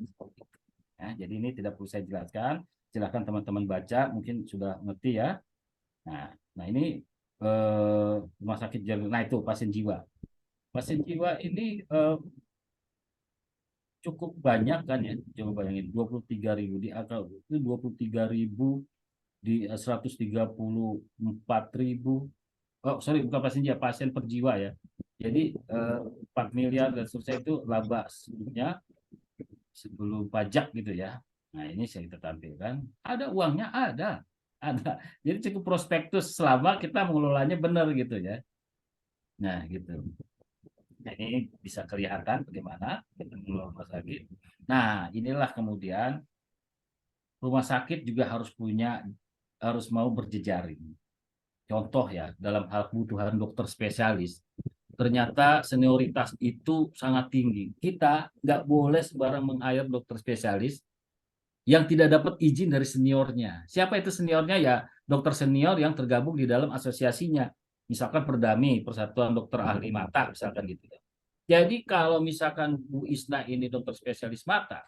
Ya, jadi ini tidak perlu saya jelaskan. Silakan teman-teman baca, mungkin sudah ngerti ya. Nah, Nah ini rumah sakit Jalan. Nah itu pasien jiwa. Pasien jiwa ini cukup banyak kan ya. Coba bayangin 23.000 di angka itu 23.000 di 134.000. Oh sorry, bukan pasien jiwa, pasien per jiwa ya. Jadi 4 miliar dan seterusnya itu laba sebelum pajak gitu ya. Nah ini saya kita tampilkan. Ada uangnya, ada. Jadi cukup prospektus selama kita mengelolanya benar gitu ya. Nah gitu. Nah, ini bisa kelihatan bagaimana kita mengelola rumah sakit. Nah inilah kemudian rumah sakit juga harus mau berjejaring. Contoh ya, dalam hal kebutuhan dokter spesialis, ternyata senioritas itu sangat tinggi. Kita nggak boleh sembarang meng-hire dokter spesialis yang tidak dapat izin dari seniornya. Siapa itu seniornya? Ya dokter senior yang tergabung di dalam asosiasinya. Misalkan Perdami, Persatuan Dokter Ahli Mata, misalkan gitu ya. Jadi kalau misalkan Bu Isna ini dokter spesialis mata,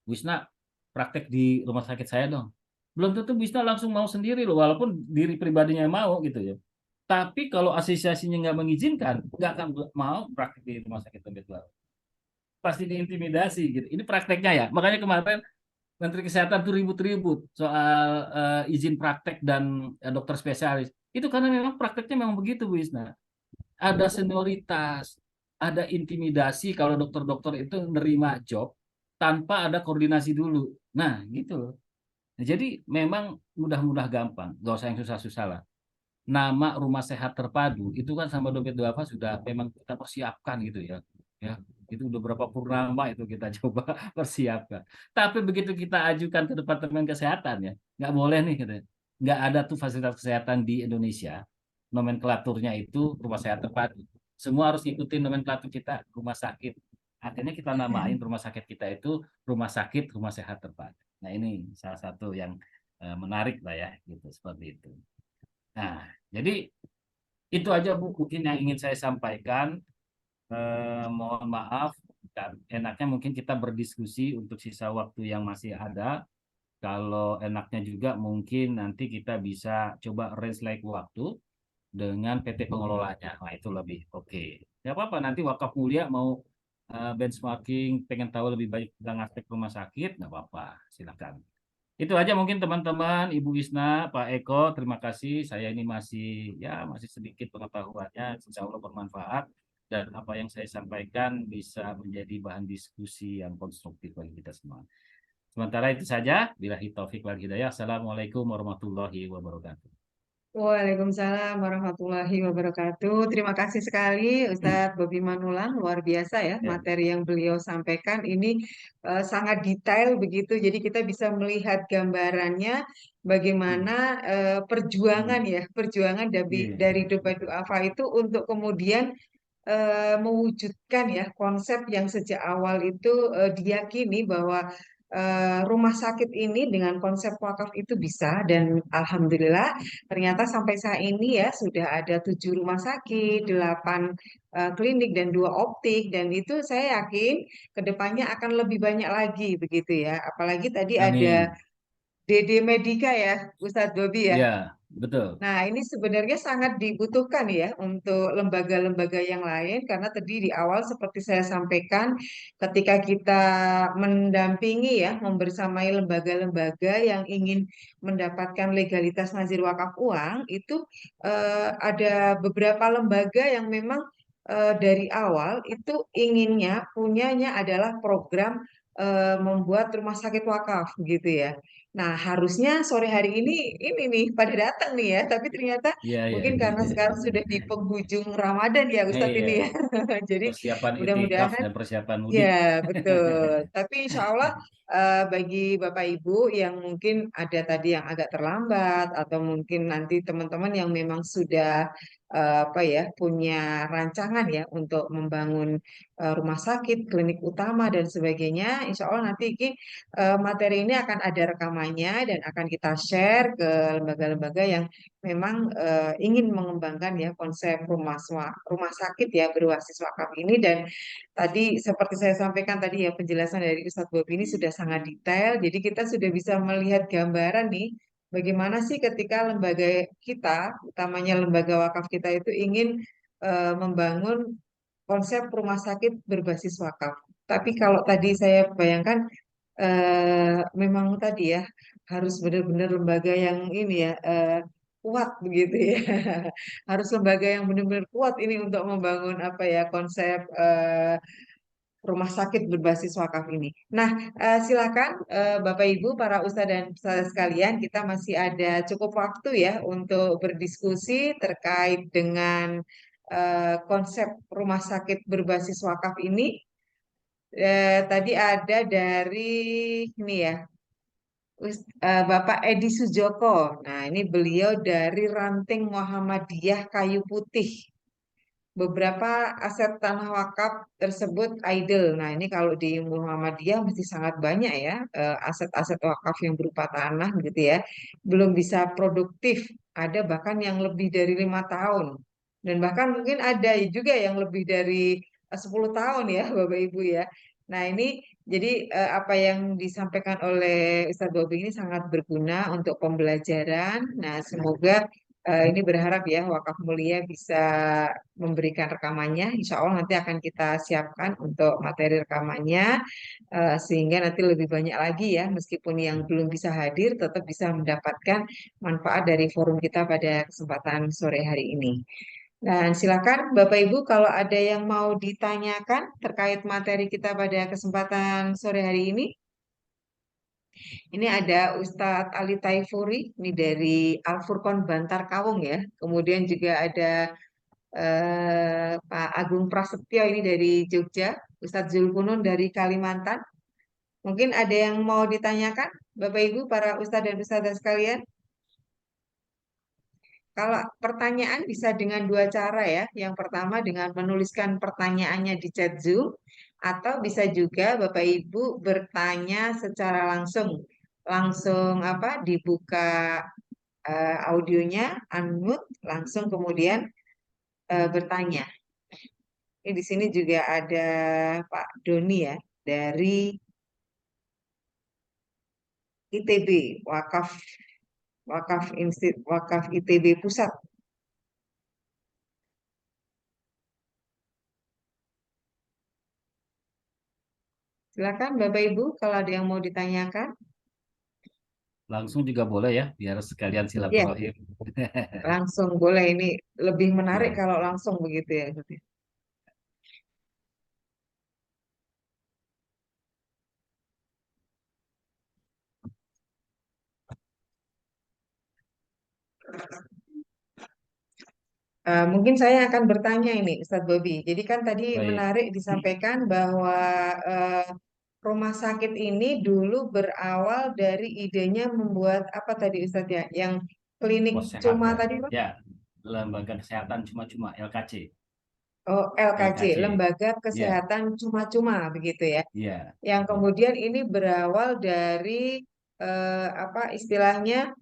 Bu Isna praktek di rumah sakit saya dong. Belum tentu Bu Isna langsung mau sendiri loh, walaupun diri pribadinya mau gitu ya. Tapi kalau asosiasinya nggak mengizinkan, nggak akan mau praktek di rumah sakit tempat baru. Pasti diintimidasi gitu. Ini prakteknya ya. Makanya kemarin Menteri Kesehatan tuh ribut-ribut soal izin praktek dan dokter spesialis. Itu karena memang prakteknya memang begitu, Bu Isna. Ada senioritas, ada intimidasi kalau dokter-dokter itu nerima job tanpa ada koordinasi dulu. Nah, gitu loh. Nah, jadi memang mudah-mudah gampang, nggak usah yang susah-susah lah. Nama rumah sehat terpadu itu kan sama dompet duafa sudah memang kita persiapkan gitu ya. Ya, itu udah berapa purnama itu kita coba persiapkan. Tapi begitu kita ajukan ke Departemen Kesehatan ya, nggak boleh nih gitu. Nggak ada tuh fasilitas kesehatan di Indonesia. Nomenklaturnya itu rumah sehat terpadu. Semua harus ikutin nomenklatur kita rumah sakit. Akhirnya kita namain rumah sakit kita itu rumah sakit rumah sehat terpadu. Nah ini salah satu yang menarik lah ya gitu seperti itu. Nah, jadi itu aja Bu mungkin yang ingin saya sampaikan. Mohon maaf, enaknya mungkin kita berdiskusi untuk sisa waktu yang masih ada. Kalau enaknya juga mungkin nanti kita bisa coba range like waktu dengan PT pengelolanya. Nah, itu lebih oke. Ya apa-apa, nanti Wakaf Mulia mau benchmarking, pengen tahu lebih baik tentang aspek rumah sakit, nggak apa-apa, silakan. Itu aja mungkin teman-teman, Ibu Wisna, Pak Eko, terima kasih. Saya ini masih sedikit pengetahuannya, insya Allah bermanfaat dan apa yang saya sampaikan bisa menjadi bahan diskusi yang konstruktif bagi kita semua. Sementara itu saja, billahi taufik wal hidayah. Assalamualaikum warahmatullahi wabarakatuh. Waalaikumsalam warahmatullahi wabarakatuh. Terima kasih sekali Ustadz Bobi Manulang, luar biasa ya Ya. materi yang beliau sampaikan ini sangat detail begitu. Jadi kita bisa melihat gambarannya bagaimana perjuangan ya, perjuangan Iya. dari Doba Duafa itu untuk kemudian mewujudkan ya konsep yang sejak awal itu diyakini bahwa rumah sakit ini dengan konsep wakaf itu bisa dan alhamdulillah ternyata sampai saat ini ya sudah ada 7 rumah sakit, 8 klinik dan 2 optik dan itu saya yakin kedepannya akan lebih banyak lagi begitu ya. Apalagi tadi ada Amin. DD Medika ya, Ustadz Bobi ya. Ya, betul. Nah, ini sebenarnya sangat dibutuhkan ya untuk lembaga-lembaga yang lain karena tadi di awal seperti saya sampaikan ketika kita mendampingi ya membersamai lembaga-lembaga yang ingin mendapatkan legalitas nazir wakaf uang itu ada beberapa lembaga yang memang dari awal itu inginnya punyanya adalah program membuat rumah sakit wakaf gitu ya. Nah, harusnya sore hari ini nih pada datang nih ya, tapi ternyata Iya, iya. mungkin karena sekarang sudah di penghujung Ramadan ya Ustadz Iya, ini ya. Jadi persiapan itikaf mudah-mudahan dan persiapan ya, mudik. betul. Tapi insya Allah bagi Bapak Ibu yang mungkin ada tadi yang agak terlambat atau mungkin nanti teman-teman yang memang sudah apa ya punya rancangan ya untuk membangun rumah sakit, klinik utama dan sebagainya, insya Allah nanti materi ini akan ada rekamannya dan akan kita share ke lembaga-lembaga yang memang ingin mengembangkan ya konsep rumah sakit ya berbasis wakaf ini dan tadi seperti saya sampaikan tadi ya penjelasan dari Ustadz Bob ini sudah sangat detail, jadi kita sudah bisa melihat gambaran nih bagaimana sih ketika lembaga kita, utamanya lembaga wakaf kita itu ingin membangun konsep rumah sakit berbasis wakaf. Tapi kalau tadi saya bayangkan memang tadi ya harus benar-benar lembaga yang ini ya kuat begitu ya. Harus lembaga yang benar-benar kuat ini untuk membangun apa ya konsep rumah sakit berbasis wakaf ini. Nah, silakan Bapak Ibu para ustadz dan ustazah sekalian, kita masih ada cukup waktu ya untuk berdiskusi terkait dengan konsep rumah sakit berbasis wakaf ini. Tadi ada dari ini ya, Bapak Edi Sujoko. Nah, ini beliau dari Ranting Muhammadiyah Kayu Putih. Beberapa aset tanah wakaf tersebut idle. Nah, ini kalau di Muhammadiyah mesti sangat banyak ya aset-aset wakaf yang berupa tanah gitu ya. Belum bisa produktif. Ada bahkan yang lebih dari 5 tahun. Dan bahkan mungkin ada juga yang lebih dari 10 tahun ya Bapak Ibu ya. Nah, ini jadi apa yang disampaikan oleh Ustadz Bobi ini sangat berguna untuk pembelajaran. Nah, semoga ini berharap ya Wakaf Mulia bisa memberikan rekamannya. Insya Allah nanti akan kita siapkan untuk materi rekamannya sehingga nanti lebih banyak lagi ya meskipun yang belum bisa hadir tetap bisa mendapatkan manfaat dari forum kita pada kesempatan sore hari ini. Dan silakan Bapak Ibu kalau ada yang mau ditanyakan terkait materi kita pada kesempatan sore hari ini. Ini ada Ustadz Ali Taifuri, ini dari Al-Furqon Bantar Kawung ya. Kemudian juga ada Pak Agung Prasetyo ini dari Jogja, Ustadz Zulfunun dari Kalimantan. Mungkin ada yang mau ditanyakan, Bapak Ibu, para Ustadz dan Ustadzah sekalian? Kalau pertanyaan bisa dengan dua cara ya. Yang pertama dengan menuliskan pertanyaannya di chat Zoom, atau bisa juga Bapak Ibu bertanya secara langsung. Langsung apa dibuka audionya, unmute, langsung kemudian bertanya. Ini di sini juga ada Pak Doni ya dari ITB, Wakaf Wakaf ITB Pusat. Silakan Bapak Ibu kalau ada yang mau ditanyakan. Langsung juga boleh ya, biar sekalian Ya, silaturahim. langsung boleh. Ini lebih menarik Ya, kalau langsung begitu ya. Mungkin saya akan bertanya ini, Ustadz Bobi. Jadi kan tadi baik. menarik disampaikan bahwa eh, rumah sakit ini dulu berawal dari idenya membuat apa tadi Ustadz ya, yang klinik Pos sehat cuma ya. tadi Pak? Ya, lembaga kesehatan cuma-cuma LKC. Oh, LKJ, LKC. Lembaga Ya, Kesehatan Cuma-Cuma begitu ya. iya, Yang betul. kemudian ini berawal dari apa istilahnya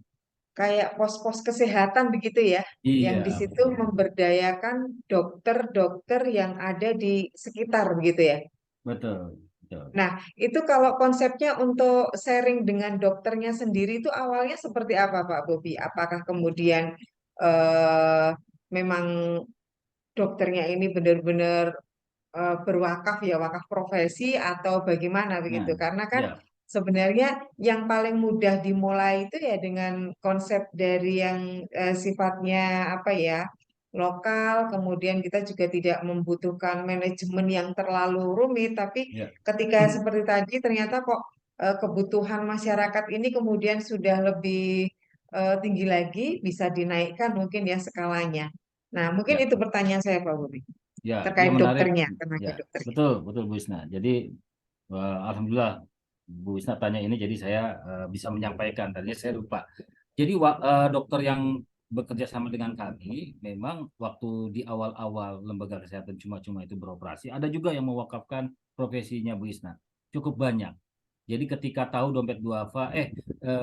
kayak pos-pos kesehatan begitu ya, yang Iya, di situ betul. memberdayakan dokter-dokter yang ada di sekitar begitu ya. Betul, betul. Nah, itu kalau konsepnya untuk sharing dengan dokternya sendiri itu awalnya seperti apa Pak Bobi? Apakah kemudian eh, memang dokternya ini benar-benar berwakaf ya, wakaf profesi atau bagaimana begitu? Nah, Karena kan ya, sebenarnya yang paling mudah dimulai itu ya dengan konsep dari yang sifatnya apa ya, lokal, kemudian kita juga tidak membutuhkan manajemen yang terlalu rumit, tapi ya. ketika seperti tadi ternyata kok kebutuhan masyarakat ini kemudian sudah lebih tinggi lagi, bisa dinaikkan mungkin ya skalanya. Nah, mungkin Ya, itu pertanyaan saya Pak Bobi ya, ya terkait menarik. dokternya, Ya, tenaga dokternya. betul, betul Bu Isna. Jadi alhamdulillah Bu Isna tanya ini, jadi saya bisa menyampaikan. Tadinya saya lupa. Jadi dokter yang bekerja sama dengan kami, memang waktu di awal-awal lembaga kesehatan cuma-cuma itu beroperasi, ada juga yang mewakafkan profesinya Bu Isna. Cukup banyak. Jadi ketika tahu dompet duafa,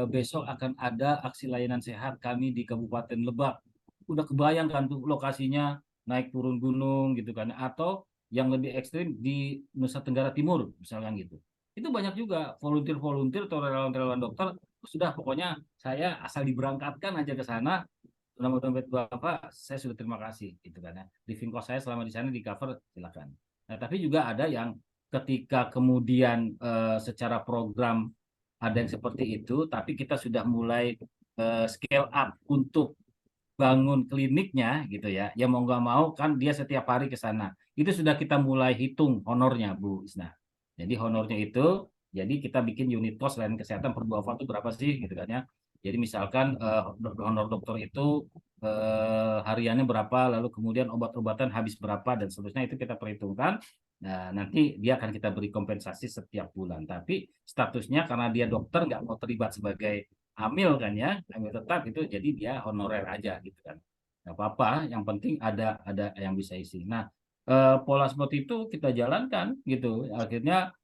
besok akan ada aksi layanan sehat kami di Kabupaten Lebak. Udah kebayang kan tuh lokasinya naik turun gunung gitu kan, atau yang lebih ekstrim di Nusa Tenggara Timur misalkan gitu. Itu banyak juga volunteer-volunteer atau relawan-relawan dokter sudah pokoknya saya asal diberangkatkan aja ke sana, nomor dompet Bapak, saya sudah terima kasih gitu kan ya. Living cost saya selama di sana di cover, silakan. Nah, tapi juga ada yang ketika kemudian secara program ada yang seperti itu, tapi kita sudah mulai scale up untuk bangun kliniknya gitu ya. Ya mau nggak mau kan dia setiap hari ke sana. Itu sudah kita mulai hitung honornya Bu Isna. Jadi honornya itu, jadi kita bikin unit cost layanan kesehatan per duafa itu berapa sih gitu kan ya. Jadi misalkan honor dokter itu hariannya berapa, lalu kemudian obat-obatan habis berapa dan seterusnya itu kita perhitungkan. Nah, nanti dia akan kita beri kompensasi setiap bulan. Tapi statusnya karena dia dokter nggak mau terlibat sebagai amil kan ya, amil tetap itu jadi dia honorer aja gitu kan. Nggak apa-apa, yang penting ada yang bisa isi. Nah, pola seperti itu kita jalankan gitu. Akhirnya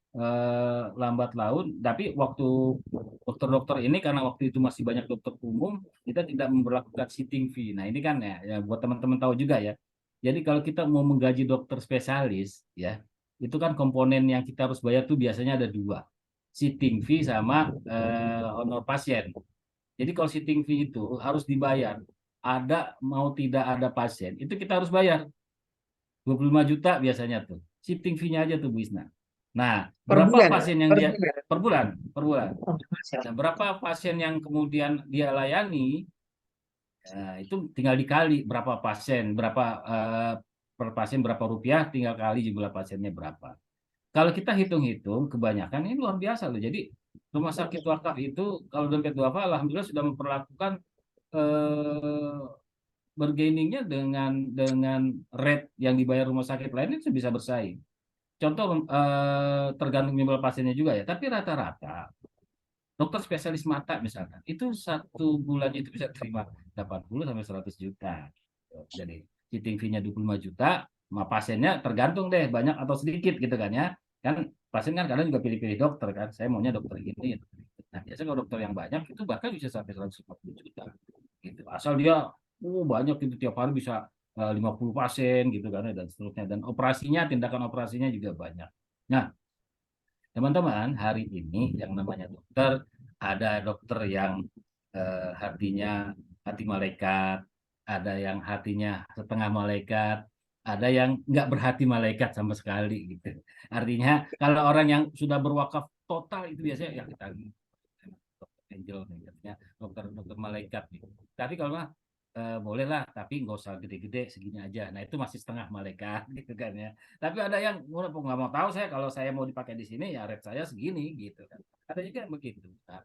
lambat laun, tapi waktu dokter-dokter ini karena waktu itu masih banyak dokter umum, kita tidak memperlakukan sitting fee. Nah, ini kan ya buat teman-teman tahu juga ya. Jadi kalau kita mau menggaji dokter spesialis ya, itu kan komponen yang kita harus bayar tuh biasanya ada dua, sitting fee sama honor pasien. Jadi kalau sitting fee itu harus dibayar. Ada mau tidak ada pasien, itu kita harus bayar. 25 juta biasanya tuh. Sitting fee-nya aja tuh Bu Isna. Nah, Per berapa bulan, pasien yang per dia bulan. per bulan, per bulan. Oh, Masya Nah, Allah. berapa pasien yang kemudian dia layani, itu tinggal dikali berapa pasien, berapa per pasien berapa rupiah, tinggal kali jumlah pasiennya berapa. Kalau kita hitung-hitung, kebanyakan ini luar biasa loh. Jadi rumah sakit wakaf itu kalau dompet duafa alhamdulillah sudah memperlakukan eh, bergainingnya dengan rate yang dibayar rumah sakit lain itu bisa bersaing. Contoh tergantung jumlah pasiennya juga ya. Tapi rata-rata dokter spesialis mata misalkan itu satu bulan itu bisa terima 80 sampai 100 juta. Jadi sitting fee-nya 25 juta, sama pasiennya tergantung deh banyak atau sedikit gitu kan ya. Kan pasien kan kadang juga pilih-pilih dokter kan. Saya maunya dokter ini. Nah, biasanya kalau dokter yang banyak itu bahkan bisa sampai 140 juta gitu. Asal dia banyak itu tiap hari bisa 50 pasien gitu kan ya, dan seterusnya, dan operasinya tindakan operasinya juga banyak. Nah, teman-teman, hari ini yang namanya dokter, ada dokter yang hatinya hati malaikat, ada yang hatinya setengah malaikat, ada yang nggak berhati malaikat sama sekali gitu. Artinya kalau orang yang sudah berwakaf total itu biasanya ya kita dokter angel, artinya dokter dokter malaikat gitu. Tapi kalau mah bolehlah, tapi nggak usah gede-gede, segini aja. Nah itu masih setengah malaikat gitu kan ya. Tapi ada yang nggak mau tahu, saya kalau saya mau dipakai di sini ya rate saya segini gitu kan. Ada juga yang begitu. Nah,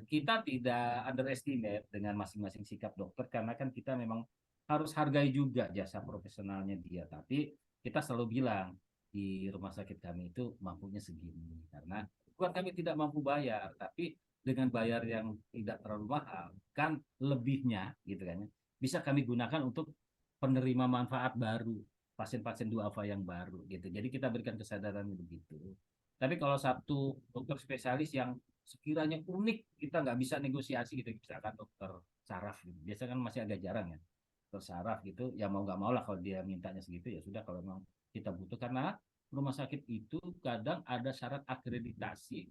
kita tidak underestimate dengan masing-masing sikap dokter karena kan kita memang harus hargai juga jasa profesionalnya dia. Tapi kita selalu bilang di rumah sakit kami itu mampunya segini karena bukan kami tidak mampu bayar, tapi dengan bayar yang tidak terlalu mahal, kan lebihnya gitu kan ya, bisa kami gunakan untuk penerima manfaat baru, pasien-pasien duafa yang baru gitu. Jadi kita berikan kesadaran begitu. Tapi kalau satu dokter spesialis yang sekiranya unik, kita nggak bisa negosiasi gitu, misalkan dokter saraf gitu. Biasanya kan masih agak jarang ya, dokter saraf gitu, ya mau nggak mau lah kalau dia mintanya segitu ya sudah, kalau memang kita butuh, karena rumah sakit itu kadang ada syarat akreditasi,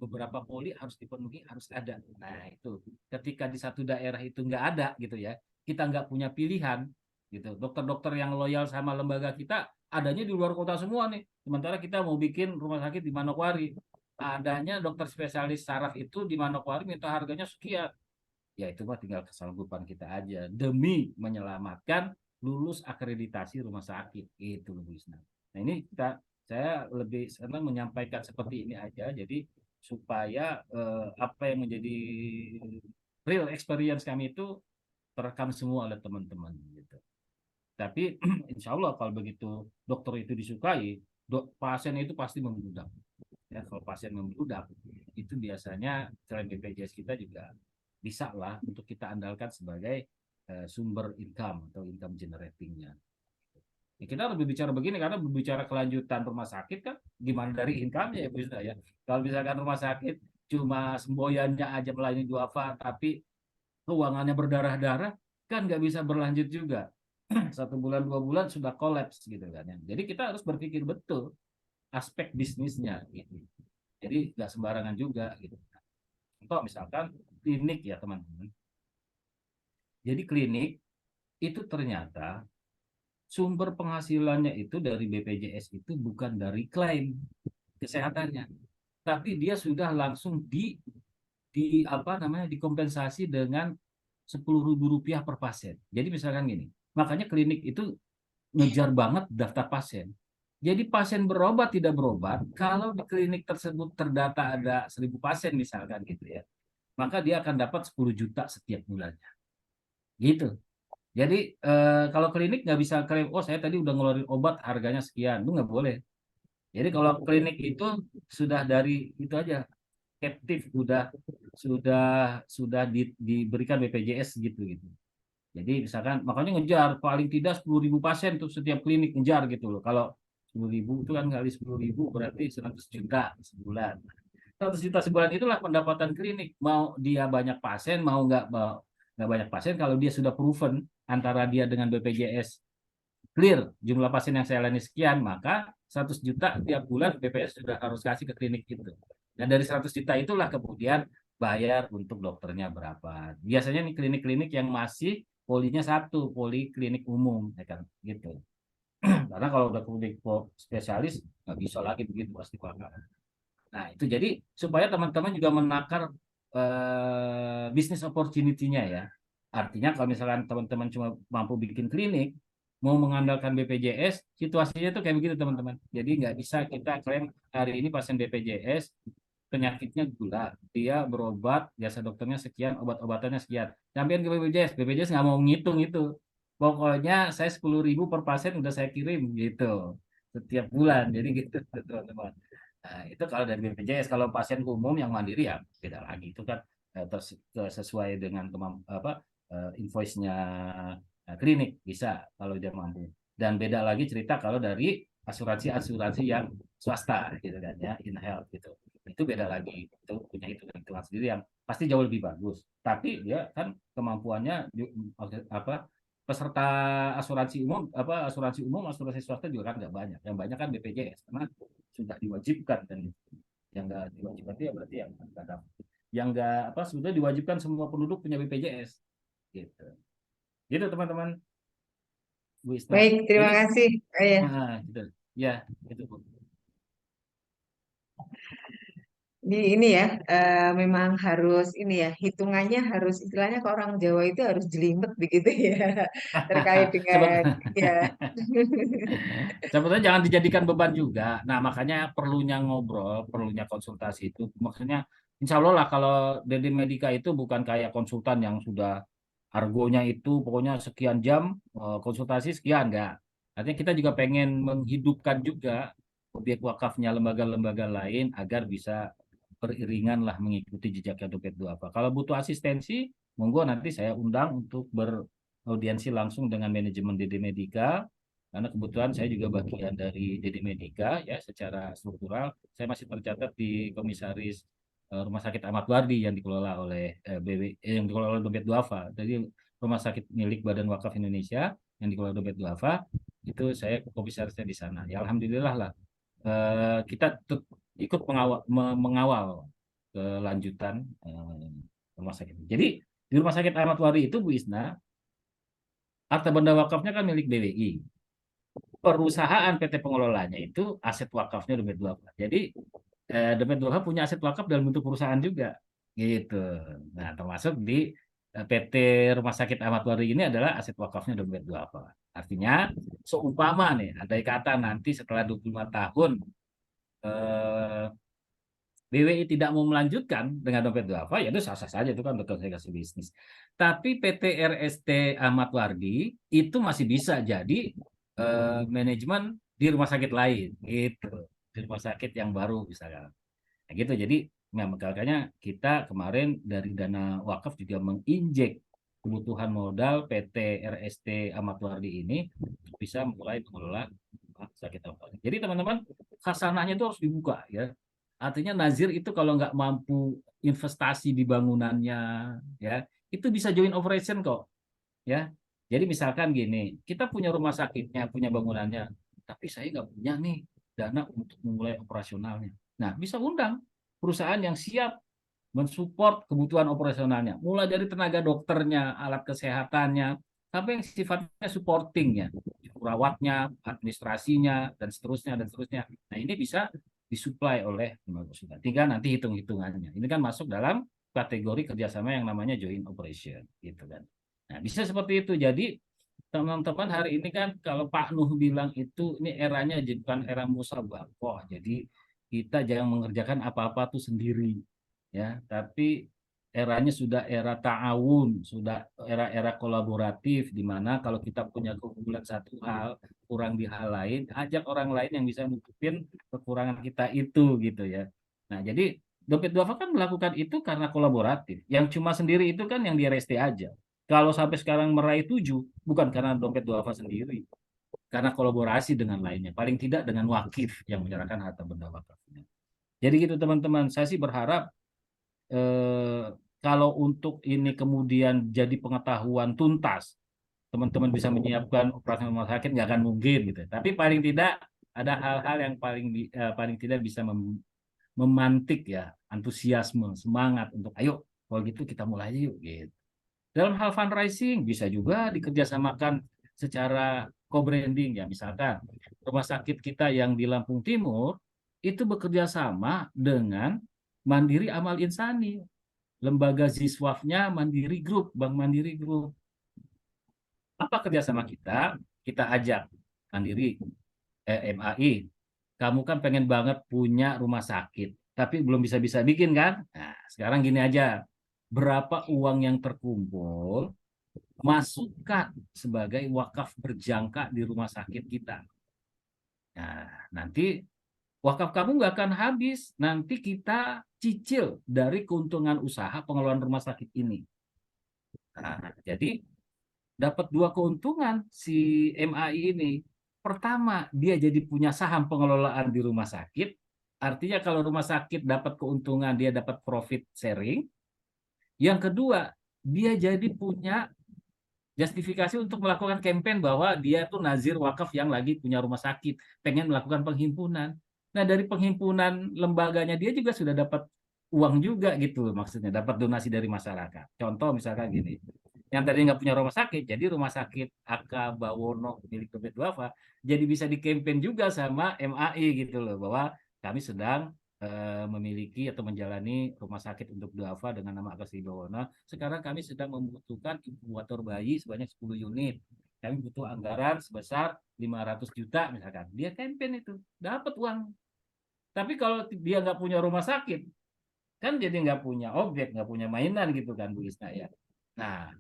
beberapa poli harus dipenuhi, harus ada. Nah itu ketika di satu daerah itu nggak ada gitu ya, kita nggak punya pilihan gitu. Dokter-dokter yang loyal sama lembaga kita adanya di luar kota semua nih. Sementara kita mau bikin rumah sakit di Manokwari, adanya dokter spesialis saraf itu di Manokwari minta harganya sekian. Ya itu mah tinggal kesanggupan kita aja demi menyelamatkan lulus akreditasi rumah sakit itu Bu Isna. Nah ini saya lebih senang menyampaikan seperti ini aja, jadi supaya apa yang menjadi real experience kami itu terekam semua oleh teman-teman gitu. Tapi insya Allah kalau begitu dokter itu disukai, pasien itu pasti membludak. Ya, kalau pasien membludak itu biasanya selain BPJS kita juga bisa lah untuk kita andalkan sebagai sumber income atau income generatingnya. Ya, kita lebih bicara begini karena berbicara kelanjutan rumah sakit kan gimana dari income-nya ya bisa ya. Kalau misalkan rumah sakit cuma semboyannya aja melayani duafa tapi keuangannya berdarah-darah kan nggak bisa berlanjut juga. 1 bulan 2 bulan sudah kolaps gitu kan ya. Jadi kita harus berpikir betul aspek bisnisnya gitu. Jadi nggak sembarangan juga gitu. Contoh misalkan klinik ya teman-teman. Jadi klinik itu ternyata sumber penghasilannya itu dari BPJS itu bukan dari klaim kesehatannya, tapi dia sudah langsung di apa namanya dikompensasi dengan Rp10.000 per pasien. Jadi misalkan gini, makanya klinik itu ngejar banget daftar pasien. Jadi pasien berobat tidak berobat, kalau di klinik tersebut terdata ada 1.000 pasien misalkan gitu ya, maka dia akan dapat 10 juta setiap bulannya. Gitu. Jadi kalau klinik nggak bisa klaim, oh saya tadi udah ngeluarin obat harganya sekian, itu nggak boleh. Jadi kalau klinik itu sudah dari itu aja, captive sudah diberikan BPJS gitu gitu. Jadi misalkan makanya ngejar paling tidak 10.000 pasien tuh setiap klinik ngejar gitu loh. Kalau 10.000 itu kan kali 10.000 berarti 100 juta sebulan. 100 juta sebulan itulah pendapatan klinik. Mau dia banyak pasien, mau nggak banyak pasien, kalau dia sudah proven antara dia dengan BPJS clear jumlah pasien yang saya layani sekian, maka 100 juta tiap bulan BPJS sudah harus kasih ke klinik itu. Dan dari 100 juta itulah kemudian bayar untuk dokternya berapa. Biasanya nih klinik-klinik yang masih polinya satu, poli klinik umum, ya kan, gitu. Karena kalau udah klinik spesialis nggak bisa lagi begitu pasti Pak. Nah, itu jadi supaya teman-teman juga menakar bisnis opportunity-nya ya. Artinya kalau misalkan teman-teman cuma mampu bikin klinik, mau mengandalkan BPJS, situasinya tuh kayak begitu teman-teman. Jadi nggak bisa kita klaim hari ini pasien BPJS, penyakitnya gula, dia berobat, jasa dokternya sekian, obat-obatannya sekian. Sampean ke BPJS, BPJS nggak mau ngitung itu. Pokoknya saya 10.000 per pasien udah saya kirim gitu setiap bulan. Jadi gitu teman-teman. Nah, itu kalau dari BPJS. Kalau pasien umum yang mandiri ya beda lagi. Itu kan sesuai dengan invoice-nya klinik bisa kalau dia mampu. Dan beda lagi cerita kalau dari asuransi-asuransi yang swasta gitu kan ya, in health gitu. Itu beda lagi. Itu punya hitungan sendiri yang pasti jauh lebih bagus. Tapi dia kan kemampuannya apa peserta asuransi swasta juga kan nggak banyak, yang banyak kan BPJS karena sudah diwajibkan, dan yang nggak diwajibkan itu ya berarti yang nggak apa sudah diwajibkan semua penduduk punya BPJS gitu gitu teman-teman Bu Isna. Baik, terima Jadi kasih. Ya. gitu ya itu Bu. Di ini ya, memang harus ini ya, hitungannya harus istilahnya ke orang Jawa itu harus jelimet begitu ya, terkait dengan ya. Sebetulnya jangan dijadikan beban juga. Nah, makanya perlunya ngobrol, perlunya konsultasi itu. Maksudnya, insya Allah lah kalau Dedi Medika itu bukan kayak konsultan yang sudah argonya itu pokoknya sekian jam konsultasi sekian, enggak. Artinya kita juga pengen menghidupkan juga objek wakafnya lembaga-lembaga lain agar bisa beriringan lah mengikuti jejaknya Dompet Duafa. Kalau butuh asistensi, monggo nanti saya undang untuk beraudiensi langsung dengan manajemen Dedi Medika, karena kebetulan saya juga bagian dari Dedi Medika ya secara struktural. Saya masih tercatat di komisaris Rumah Sakit Ahmad Wardi yang dikelola oleh yang dikelola oleh Dompet Duafa. Jadi rumah sakit milik Badan Wakaf Indonesia yang dikelola Dompet Duafa itu saya komisarisnya di sana. Ya alhamdulillah lah kita ikut mengawal kelanjutan rumah sakit. Jadi di Rumah Sakit Ahmad Wardi itu Bu Isna, harta benda wakafnya kan milik BWI. Perusahaan PT pengelolanya itu aset wakafnya Dompet Duafa. Jadi Dompet Duafa punya aset wakaf dalam bentuk perusahaan juga, gitu. Nah, termasuk di PT Rumah Sakit Ahmad Wardi ini adalah aset wakafnya Dompet Duafa. Artinya, seumpama nih, andai kata nanti setelah 25 tahun BWI tidak mau melanjutkan dengan Dompet Duafa, ya itu sah-sah saja, itu kan kasih bisnis. Tapi PT RST Ahmad Wardi itu masih bisa jadi manajemen di rumah sakit lain, gitu, di rumah sakit yang baru misalkan. Nah, gitu. Jadi makanya kita kemarin dari dana wakaf juga menginjek kebutuhan modal PT RST Ahmad Wardi ini bisa mulai mengelola rumah sakit Ahmad Wardi. Jadi teman-teman, khasanahnya itu harus dibuka ya. Artinya Nazir itu kalau nggak mampu investasi di bangunannya, ya itu bisa join operation kok, ya. Jadi misalkan gini, kita punya rumah sakitnya, punya bangunannya, tapi saya nggak punya nih dana untuk memulai operasionalnya. Nah, bisa undang perusahaan yang siap mensupport kebutuhan operasionalnya, mulai dari tenaga dokternya, alat kesehatannya, sampai yang sifatnya supportingnya, perawatnya, administrasinya, dan seterusnya dan seterusnya. Nah, ini bisa disuplai oleh lembaga konsultan. Tinggal nanti hitung-hitungannya. Ini kan masuk dalam kategori kerjasama yang namanya joint operation, gitu kan. Nah, bisa seperti itu. Jadi teman-teman hari ini kan kalau Pak Nuh bilang itu ini eranya bukan era musabaqah. Jadi kita jangan mengerjakan apa-apa tuh sendiri, ya, tapi eranya sudah era ta'awun, sudah era-era kolaboratif di mana kalau kita punya keunggulan satu hal, kurang di hal lain, ajak orang lain yang bisa nutupin kekurangan kita itu gitu ya. Nah, jadi Dompet Duafa kan melakukan itu karena kolaboratif. Yang cuma sendiri itu kan yang di RST aja. Kalau sampai sekarang meraih 7, bukan karena Dompet Duafa sendiri, karena kolaborasi dengan lainnya. Paling tidak dengan wakif yang menyerahkan harta benda wakafnya. Jadi gitu teman-teman, saya sih berharap kalau untuk ini kemudian jadi pengetahuan tuntas, teman-teman bisa menyiapkan operasi rumah sakit nggak akan mungkin gitu. Tapi paling tidak ada hal-hal yang paling tidak bisa memantik ya antusiasme, semangat untuk ayo kalau gitu kita mulai aja yuk gitu. Dalam hal fundraising bisa juga dikerjasamakan secara co-branding ya, misalkan rumah sakit kita yang di Lampung Timur itu bekerja sama dengan Mandiri Amal Insani, lembaga Ziswafnya Mandiri Group, Bank Mandiri Group. Apa kerjasama kita? Kita ajak Mandiri, MAI, kamu kan pengen banget punya rumah sakit, tapi belum bisa-bisa bikin kan? Nah, sekarang gini aja, berapa uang yang terkumpul, masukkan sebagai wakaf berjangka di rumah sakit kita. Nah, nanti wakaf kamu nggak akan habis, nanti kita cicil dari keuntungan usaha pengelolaan rumah sakit ini. Nah, jadi dapat dua keuntungan si MAI ini. Pertama, dia jadi punya saham pengelolaan di rumah sakit. Artinya kalau rumah sakit dapat keuntungan, dia dapat profit sharing. Yang kedua, dia jadi punya justifikasi untuk melakukan campaign bahwa dia tuh nazir wakaf yang lagi punya rumah sakit, pengen melakukan penghimpunan. Nah, dari penghimpunan lembaganya dia juga sudah dapat uang juga gitu maksudnya, dapat donasi dari masyarakat. Contoh misalkan gini, yang tadi nggak punya rumah sakit, jadi rumah sakit AK Bawono milik Dompet Duafa, jadi bisa di campaign juga sama MAI gitu loh, bahwa kami sedang memiliki atau menjalani rumah sakit untuk duafa dengan nama Akasi Bawono. Sekarang kami sedang membutuhkan inkubator bayi sebanyak 10 unit. Kami butuh anggaran sebesar 500 juta misalkan. Dia campaign itu, dapat uang. Tapi kalau dia nggak punya rumah sakit, kan jadi nggak punya objek, nggak punya mainan gitu kan Bu Isna ya. Nah,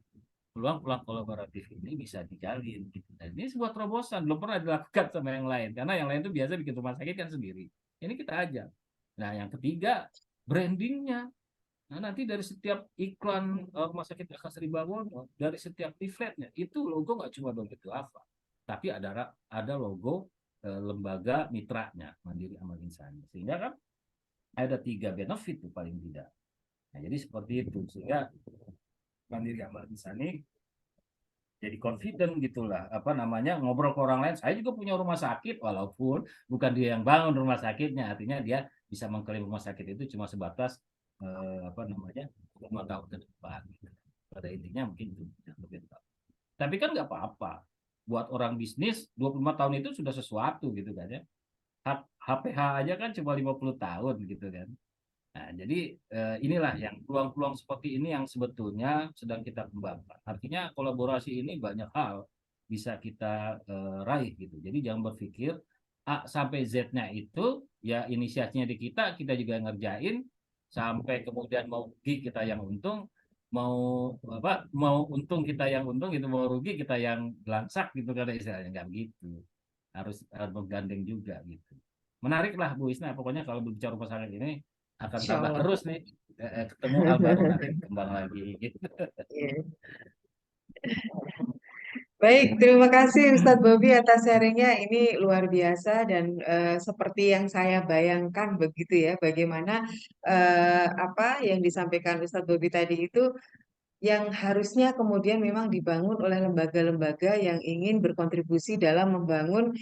peluang-peluang kolaboratif ini bisa dijalin gitu. Dan ini sebuah terobosan, belum pernah dilakukan sama yang lain. Karena yang lain itu biasa bikin rumah sakit kan sendiri. Ini kita aja. Nah, yang ketiga, brandingnya. Nah, nanti dari setiap iklan rumah sakit Akasri Bawono, dari setiap leafletnya, itu logo nggak cuma Dompet Duafa, tapi ada logo lembaga mitranya, Mandiri Amal Insani. Sehingga kan ada 3 benefit tuh paling tidak. Nah, jadi seperti itu. Sehingga Mandiri Amal Insani jadi confident gitulah, apa namanya, ngobrol ke orang lain, saya juga punya rumah sakit walaupun bukan dia yang bangun rumah sakitnya, artinya dia bisa mengklaim rumah sakit itu cuma sebatas apa namanya 5 tahun ke depan gitu. Pada intinya mungkin itu yang lebih tahu. Tapi kan nggak apa-apa, buat orang bisnis 25 tahun itu sudah sesuatu gitu kan ya. HPH aja kan cuma 50 tahun gitu kan. Nah, jadi inilah yang peluang-peluang seperti ini yang sebetulnya sedang kita kembangkan. Artinya kolaborasi ini banyak hal bisa kita raih gitu. Jadi jangan berpikir A sampai Z-nya itu ya inisiasinya di kita juga ngerjain sampai kemudian mau rugi kita yang untung, mau apa mau untung kita yang untung gitu, mau rugi kita yang belangsak gitu karena istilahnya nggak begitu. Harus menggandeng juga gitu. Menarik lah Bu Isna, pokoknya kalau berbicara rumah sakit ini akan Insya tambah Allah. terus nih, ketemu hal baru nanti kembang lagi gitu. Iya. Baik, terima kasih Ustadz Bobi atas sharingnya. Ini luar biasa dan seperti yang saya bayangkan begitu ya, bagaimana apa yang disampaikan Ustadz Bobi tadi itu yang harusnya kemudian memang dibangun oleh lembaga-lembaga yang ingin berkontribusi dalam membangun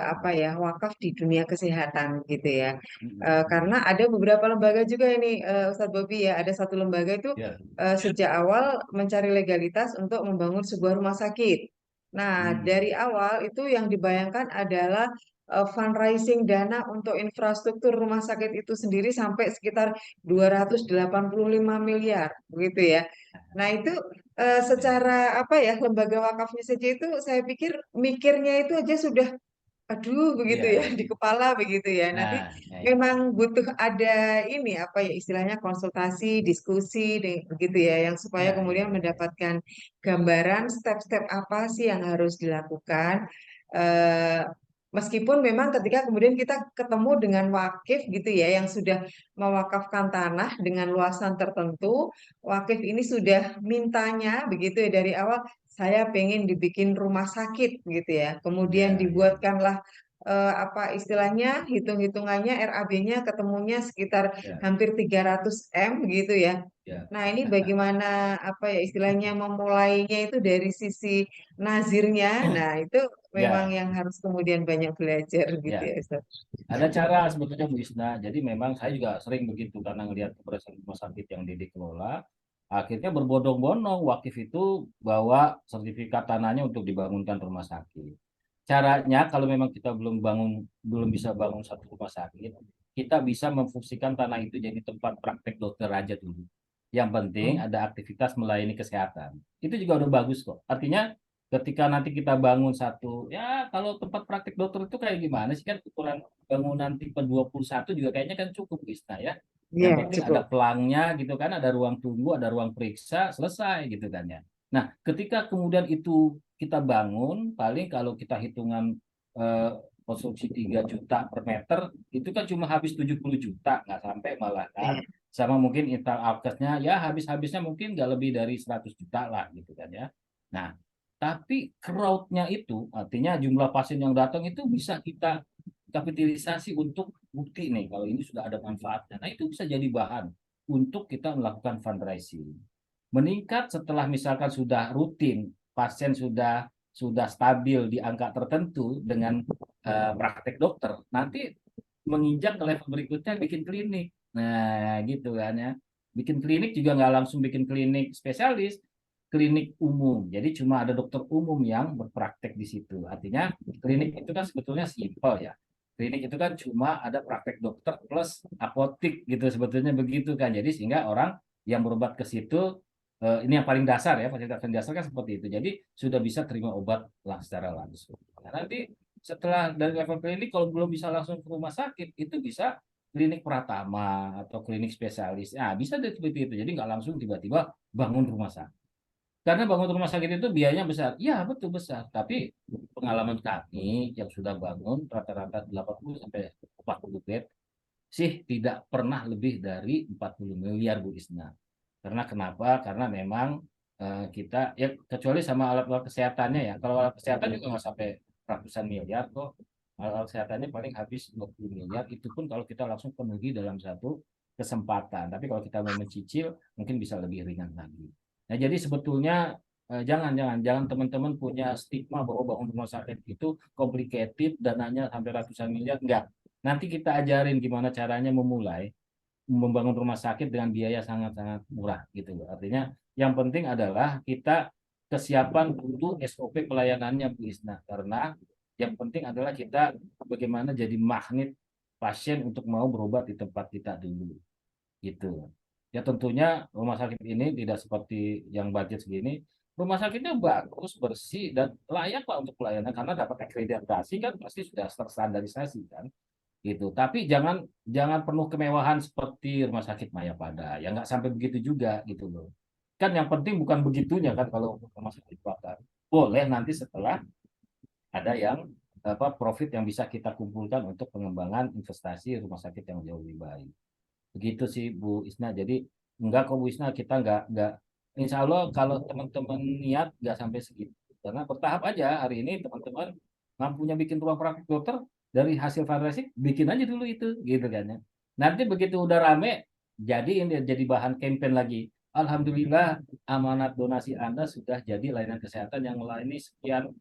apa ya wakaf di dunia kesehatan gitu ya. Karena ada beberapa lembaga juga ini Ustadz Bobi ya, ada satu lembaga itu Ya. sejak awal mencari legalitas untuk membangun sebuah rumah sakit. Nah, dari awal itu yang dibayangkan adalah fundraising dana untuk infrastruktur rumah sakit itu sendiri sampai sekitar 285 miliar, begitu ya. Nah, itu secara apa ya, lembaga wakafnya saja itu saya pikir mikirnya itu aja sudah aduh begitu Iya, ya di kepala begitu ya. Nanti nah, ya. memang butuh ada ini apa ya istilahnya konsultasi, diskusi begitu ya yang supaya Ya, ya, kemudian ya, ya. mendapatkan gambaran step-step apa sih yang harus dilakukan. Eh, Meskipun memang ketika kemudian kita ketemu dengan wakif gitu ya yang sudah mewakafkan tanah dengan luasan tertentu, wakif ini sudah mintanya begitu ya dari awal saya pengen dibikin rumah sakit gitu ya. Kemudian Ya, ya, dibuatkanlah apa istilahnya hitung-hitungannya RAB-nya ketemunya sekitar ya, hampir 300 M gitu ya. ya, Nah, ini bagaimana apa ya istilahnya memulainya itu dari sisi nazirnya. Nah, itu memang ya, yang harus kemudian banyak belajar gitu ya. ya, Ustaz. Ada cara sebetulnya Bu Isna. Jadi memang saya juga sering begitu karena ngelihat keberhasilan rumah sakit yang dikelola. Akhirnya berbondong-bondong wakif itu bawa sertifikat tanahnya untuk dibangunkan rumah sakit. Caranya kalau memang kita belum bisa bangun satu rumah sakit, kita bisa memfungsikan tanah itu jadi tempat praktek dokter aja dulu. Yang penting Hmm. ada aktivitas melayani kesehatan. Itu juga udah bagus kok. Artinya ketika nanti kita bangun satu, ya kalau tempat praktek dokter itu kayak gimana sih kan ukuran bangunan tipe 21 juga kayaknya kan cukup bisa ya. Yang Iya, penting ada cukup. pelangnya gitu kan, ada ruang tunggu, ada ruang periksa, selesai gitu kan ya. Nah, ketika kemudian itu kita bangun, paling kalau kita hitungan eh, konstruksi 3 juta per meter, itu kan cuma habis 70 juta, nggak sampai malah kan. Iya. Sama mungkin intal alkesnya, ya habis-habisnya mungkin nggak lebih dari 100 juta lah gitu kan ya. Nah, tapi crowd-nya itu, artinya jumlah pasien yang datang itu bisa kita kapitalisasi untuk bukti nih, kalau ini sudah ada manfaatnya. Nah, itu bisa jadi bahan untuk kita melakukan fundraising. Meningkat setelah misalkan sudah rutin, pasien sudah stabil di angka tertentu dengan praktek dokter, nanti menginjak ke level berikutnya bikin klinik. Nah, gitu kan ya. Bikin klinik juga nggak langsung bikin klinik spesialis, klinik umum. Jadi cuma ada dokter umum yang berpraktek di situ. Artinya klinik itu kan sebetulnya simpel ya. Klinik itu kan cuma ada praktek dokter plus apotik gitu sebetulnya begitu kan. Jadi sehingga orang yang berobat ke situ ini yang paling dasar ya, fasilitas paling dasar kan seperti itu. Jadi sudah bisa terima obat lah secara langsung. Nah, nanti setelah dari level klinik kalau belum bisa langsung ke rumah sakit itu bisa klinik Pratama atau klinik spesialis. Nah, bisa seperti itu. Jadi nggak langsung tiba-tiba bangun rumah sakit. Karena bangun rumah sakit itu biayanya besar. Ya, betul besar. Tapi pengalaman kami yang sudah bangun rata-rata 80 sampai 40 bed sih tidak pernah lebih dari 40 miliar Bu Isna. Karena kenapa? Karena memang kita ya kecuali sama alat-alat kesehatannya ya. Kalau alat kesehatan juga nggak sampai ratusan miliar kok. Alat kesehatannya paling habis 20 miliar. Itu pun kalau kita langsung penuhi dalam satu kesempatan. Tapi kalau kita mau mencicil mungkin bisa lebih ringan lagi. Nah, jadi sebetulnya jangan teman-teman punya stigma bahwa bangun rumah sakit itu complicated, dananya sampai ratusan miliar. Enggak. Nanti kita ajarin gimana caranya memulai membangun rumah sakit dengan biaya sangat-sangat murah gitu loh. Artinya yang penting adalah kita kesiapan untuk SOP pelayanannya Bu Isna, karena yang penting adalah kita bagaimana jadi magnet pasien untuk mau berobat di tempat kita dulu gitu. Ya tentunya rumah sakit ini tidak seperti yang budget segini. Rumah sakitnya bagus, bersih, dan layak Pak untuk pelayanan karena dapat akreditasi kan pasti sudah terstandarisasi kan gitu. Tapi jangan jangan penuh kemewahan seperti Rumah Sakit Mayapada. Ya nggak sampai begitu juga gitu loh. Kan yang penting bukan begitunya kan kalau Rumah Sakit Bakar. Boleh nanti setelah ada yang apa profit yang bisa kita kumpulkan untuk pengembangan investasi rumah sakit yang jauh lebih baik. Begitu sih Bu Isna. Jadi enggak kok Bu Isna kita enggak Insya Allah kalau teman-teman niat nggak sampai segitu. Karena bertahap aja hari ini teman-teman mampunya bikin ruang praktik dokter dari hasil fundraising bikin aja dulu itu gitu kan ya. Nanti begitu udah rame jadi ini jadi bahan campaign lagi. Alhamdulillah amanat donasi Anda sudah jadi layanan kesehatan yang melayani sekian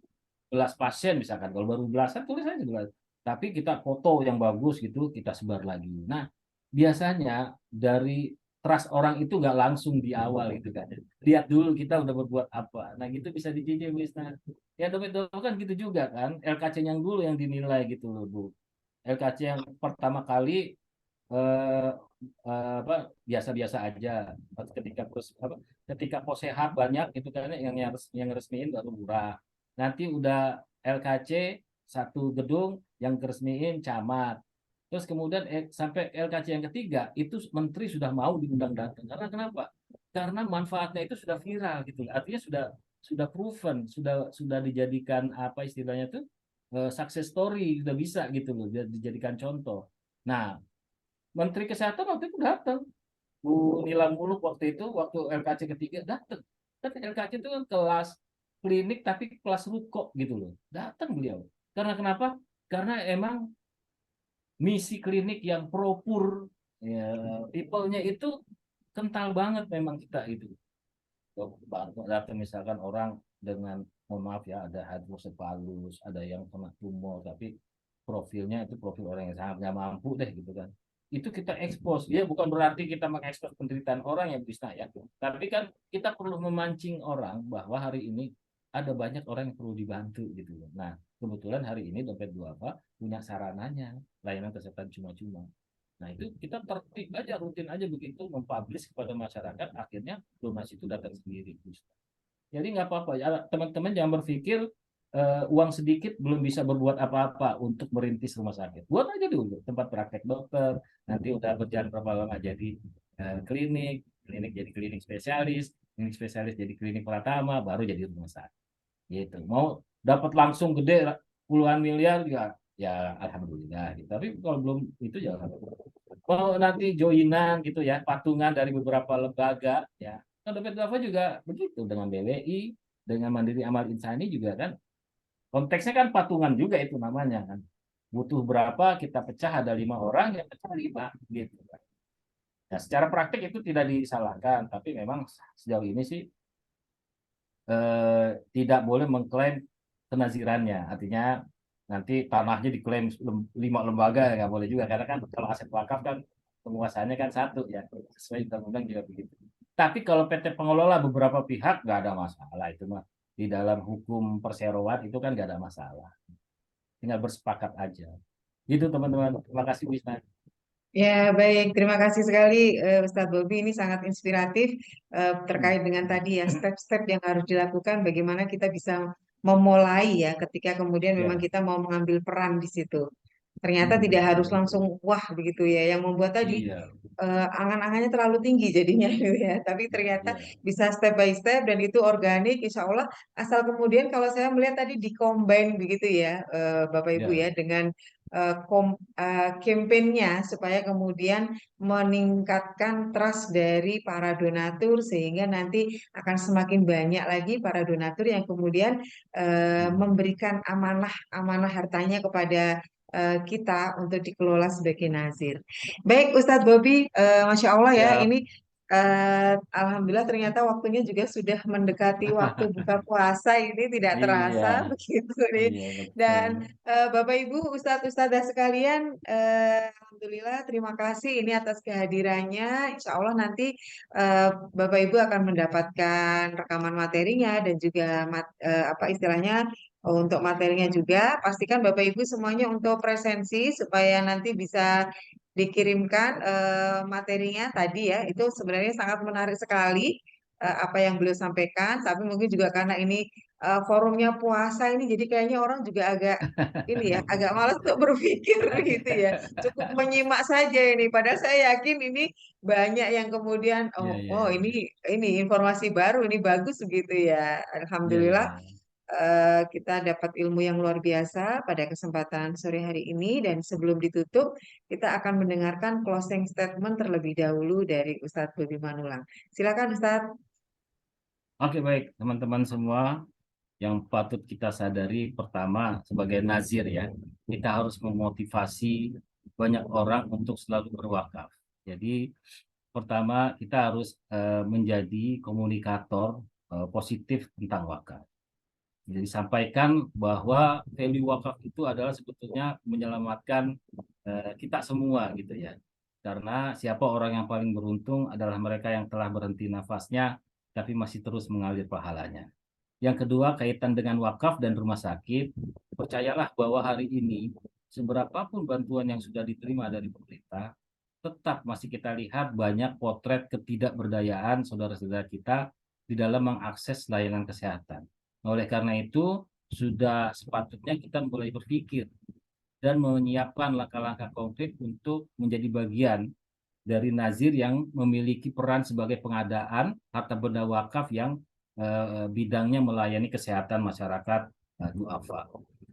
belas pasien misalkan. Kalau baru belasan tulis aja belas. Tapi kita foto yang bagus gitu kita sebar lagi. Nah, biasanya dari trust orang itu nggak langsung di awal gitu kan. Lihat dulu kita udah berbuat apa. Nah, gitu bisa dijajah bis. Nah, ya dompet kan gitu juga kan. LKC yang dulu yang dinilai gitu loh, Bu. LKC yang pertama kali eh, apa biasa-biasa aja ketika ketika posehat banyak itu kan yang resmiin baru murah. Nanti udah LKC satu gedung yang resmiin camat. Terus kemudian sampai LKC yang ketiga itu menteri sudah mau diundang datang. Karena kenapa? Karena manfaatnya itu sudah viral gitu. Artinya sudah proven, sudah dijadikan apa istilahnya tuh success story, sudah bisa gitu loh, dijadikan contoh. Nah, Menteri Kesehatan waktu itu datang. Bu Nila Muluk waktu itu, waktu LKC ketiga datang. Kan LKC itu kan kelas klinik tapi kelas ruko gitu loh. Datang beliau. Karena kenapa? Karena emang misi klinik yang propur, ya, people-nya itu kental banget memang kita itu. Datang misalkan orang dengan, mohon maaf ya, ada hidrosefalus, ada yang kena tumor, tapi profilnya itu profil orang yang sangat nggak mampu deh gitu kan. Itu kita expose. Ya bukan berarti kita mengekspos penderitaan orang yang bisa ya. Tapi kan kita perlu memancing orang bahwa hari ini ada banyak orang yang perlu dibantu gitu. Nah, kebetulan hari ini Dompet Duafa punya sarananya, layanan kesehatan cuma-cuma. Nah, itu kita tertib aja, rutin aja begitu, mempublish kepada masyarakat, akhirnya donasi itu datang sendiri. Jadi nggak apa-apa, ya, teman-teman jangan berpikir uang sedikit belum bisa berbuat apa-apa untuk merintis rumah sakit. Buat aja dulu tempat praktek dokter, nanti udah berjalan berapa lama jadi klinik, klinik jadi klinik spesialis jadi klinik Pratama, baru jadi rumah sakit. Gitu. Mau dapat langsung gede puluhan miliar juga, ya alhamdulillah. Gitu. Tapi kalau belum itu jangan. Kalau nanti joinan gitu ya, patungan dari beberapa lembaga ya. Kan Dompet Duafa juga begitu dengan BWI, dengan Mandiri Amal Insani juga kan. Konteksnya kan patungan juga itu namanya kan. Butuh berapa kita pecah, ada 5 orang yang pecah 5 gitu. Nah, secara praktik itu tidak disalahkan, tapi memang sejauh ini sih tidak boleh mengklaim kenazirannya. Artinya nanti tanahnya diklaim 5 lembaga, nggak boleh juga, karena kan kalau aset wakaf kan penguasaannya kan satu ya, sesuai undang-undang juga begitu. Tapi kalau PT pengelola beberapa pihak nggak ada masalah, itu mah di dalam hukum perseroan itu kan nggak ada masalah, tinggal bersepakat aja. Gitu teman-teman, terima kasih Wisna. Ya, baik. Terima kasih sekali Ustadz Bobi. Ini sangat inspiratif terkait dengan tadi ya step-step yang harus dilakukan bagaimana kita bisa memulai ya ketika kemudian memang Ya. kita mau mengambil peran di situ. Ternyata tidak harus langsung wah begitu ya. Yang membuat tadi Iya, angan-angannya terlalu tinggi jadinya gitu ya. Tapi iya, ternyata iya, bisa step by step dan itu organik, insya Allah. Asal kemudian kalau saya melihat tadi di-combine begitu ya, Bapak Ibu ya, iya. dengan campaign-nya supaya kemudian meningkatkan trust dari para donatur sehingga nanti akan semakin banyak lagi para donatur yang kemudian memberikan amanah-amanah hartanya kepada kita untuk dikelola sebagai nazir. Baik, Ustadz Bobi, Masya Allah ya, Ya, ini Alhamdulillah ternyata waktunya juga sudah mendekati waktu buka puasa ini tidak iya, terasa begitu nih. iya Dan betul. Bapak Ibu, Ustadz-Ustadzah sekalian, Alhamdulillah terima kasih ini atas kehadirannya. Insya Allah nanti Bapak Ibu akan mendapatkan rekaman materinya dan juga apa istilahnya untuk materinya juga. Pastikan Bapak Ibu semuanya untuk presensi supaya nanti bisa dikirimkan materinya tadi ya. Itu sebenarnya sangat menarik sekali apa yang beliau sampaikan. Tapi mungkin juga karena ini forumnya puasa ini, jadi kayaknya orang juga agak ini ya, agak malas untuk berpikir gitu ya. Cukup menyimak saja ini. Padahal saya yakin ini banyak yang kemudian Iya, oh, iya, oh iya. ini informasi baru, ini bagus begitu ya. Iya, iya, Alhamdulillah iya. kita dapat ilmu yang luar biasa pada kesempatan sore hari ini dan sebelum ditutup kita akan mendengarkan closing statement terlebih dahulu dari Ustadz Bobi Manulang. Silakan Ustadz. Oke, baik, teman-teman semua, yang patut kita sadari pertama sebagai nazir ya, kita harus memotivasi banyak orang untuk selalu berwakaf. Jadi pertama kita harus menjadi komunikator positif tentang wakaf. Jadi sampaikan bahwa value wakaf itu adalah sebetulnya menyelamatkan kita semua gitu ya. Karena siapa orang yang paling beruntung adalah mereka yang telah berhenti nafasnya tapi masih terus mengalir pahalanya. Yang kedua, kaitan dengan wakaf dan rumah sakit, percayalah bahwa hari ini seberapapun bantuan yang sudah diterima dari pemerintah, tetap masih kita lihat banyak potret ketidakberdayaan saudara-saudara kita di dalam mengakses layanan kesehatan. Oleh karena itu, sudah sepatutnya kita mulai berpikir dan menyiapkan langkah-langkah konkret untuk menjadi bagian dari nazir yang memiliki peran sebagai pengadaan harta benda wakaf yang bidangnya melayani kesehatan masyarakat duafa.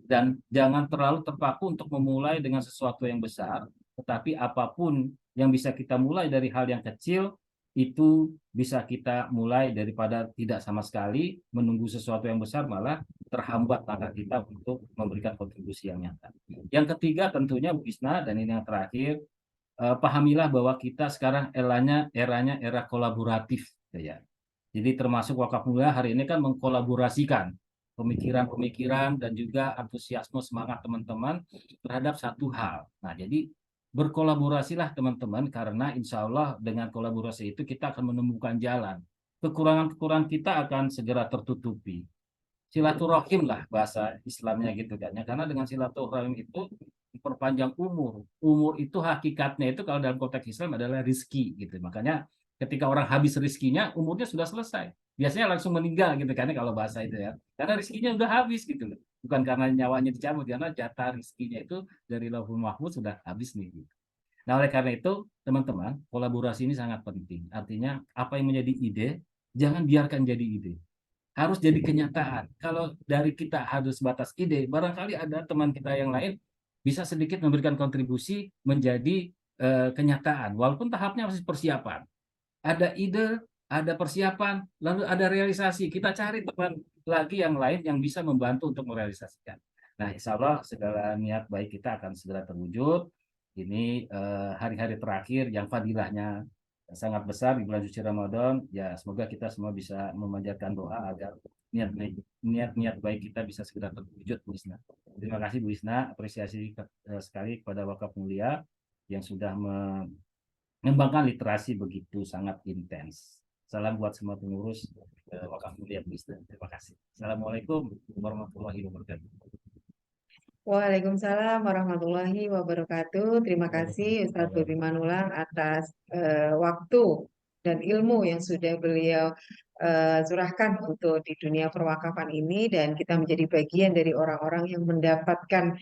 Dan jangan terlalu terpaku untuk memulai dengan sesuatu yang besar, tetapi apapun yang bisa kita mulai dari hal yang kecil, itu bisa kita mulai daripada tidak sama sekali menunggu sesuatu yang besar, malah terhambat langkah kita untuk memberikan kontribusi yang nyata. Yang ketiga tentunya Bu Isna, dan ini yang terakhir, pahamilah bahwa kita sekarang eranya era kolaboratif ya. Jadi termasuk Wakaf Mulia hari ini kan mengkolaborasikan pemikiran-pemikiran dan juga antusiasme semangat teman-teman terhadap satu hal. Nah, jadi berkolaborasilah teman-teman, karena insya Allah dengan kolaborasi itu kita akan menemukan jalan. Kekurangan-kekurangan kita akan segera tertutupi. Silaturahim lah bahasa Islamnya gitu kan ya. Karena dengan silaturahim itu memperpanjang umur. Umur itu hakikatnya itu kalau dalam konteks Islam adalah rizki gitu. Makanya ketika orang habis rizkinya, umurnya sudah selesai. Biasanya langsung meninggal gitu kan kalau bahasa itu ya. Karena rizkinya udah habis gitu loh. Bukan karena nyawanya dicabut, karena jatah rizkinya itu dari Lauhul Mahfuz sudah habis nih. Gitu. Nah, oleh karena itu, teman-teman, kolaborasi ini sangat penting. Artinya, apa yang menjadi ide, jangan biarkan jadi ide. Harus jadi kenyataan. Kalau dari kita harus batas ide, barangkali ada teman kita yang lain bisa sedikit memberikan kontribusi menjadi kenyataan, walaupun tahapnya masih persiapan. Ada ide, ada persiapan, lalu ada realisasi. Kita cari teman lagi yang lain yang bisa membantu untuk merealisasikan. Nah, insya Allah segala niat baik kita akan segera terwujud. Ini hari-hari terakhir yang fadilahnya sangat besar di bulan suci Ramadan. Ya, semoga kita semua bisa memanjatkan doa agar niat-niat baik kita bisa segera terwujud, Bu Isna. Terima kasih Bu Isna, apresiasi sekali kepada Wakaf Mulia yang sudah mengembangkan literasi begitu sangat intens. Salam buat semua pengurus Wakaf Mulia Bu Isna. Terima kasih. Assalamualaikum warahmatullahi wabarakatuh. Waalaikumsalam warahmatullahi wabarakatuh. Terima kasih Ustadz Bobi Manulang atas waktu dan ilmu yang sudah beliau curahkan untuk di dunia perwakafan ini, dan kita menjadi bagian dari orang-orang yang mendapatkan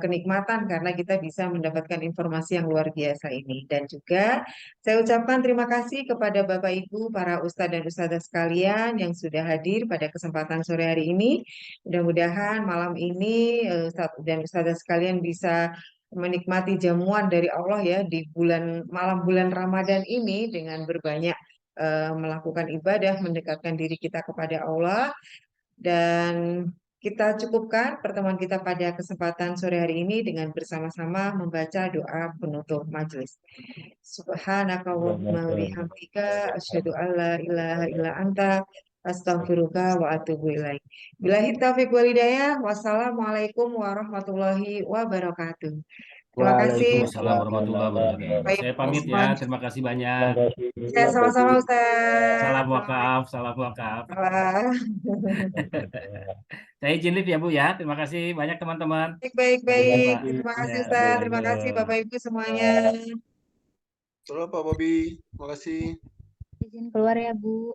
kenikmatan karena kita bisa mendapatkan informasi yang luar biasa ini. Dan juga saya ucapkan terima kasih kepada Bapak Ibu, para ustadz dan ustadzah sekalian yang sudah hadir pada kesempatan sore hari ini. Mudah-mudahan malam ini Ustadz dan Ustazah sekalian bisa menikmati jamuan dari Allah ya di malam bulan Ramadan ini dengan berbanyak melakukan ibadah, mendekatkan diri kita kepada Allah. Dan kita cukupkan pertemuan kita pada kesempatan sore hari ini dengan bersama-sama membaca doa penutup majelis. Subhanaka wa bihamdika asyhadu an la ilaha illa anta astaghfiruka wa atubu ilaik. Billahi taufiq wal hidayah. Wassalamualaikum warahmatullahi wabarakatuh. Terima kasih. Waalaikumsalam warahmatullahi wabarakatuh. Baik, Saya pamit ya. Terima kasih banyak. saya sama-sama Ustaz. Salam wakaf, salam wakaf. Salam. Saya izin live ya Bu ya. Terima kasih banyak teman-teman. Baik, baik, Sampai baik. jumpa. Terima kasih Ya, Ustaz. Bu. Terima kasih Ayo. Bapak Ibu semuanya. Selamat Pak Bobi, makasih. Izin keluar ya, Bu.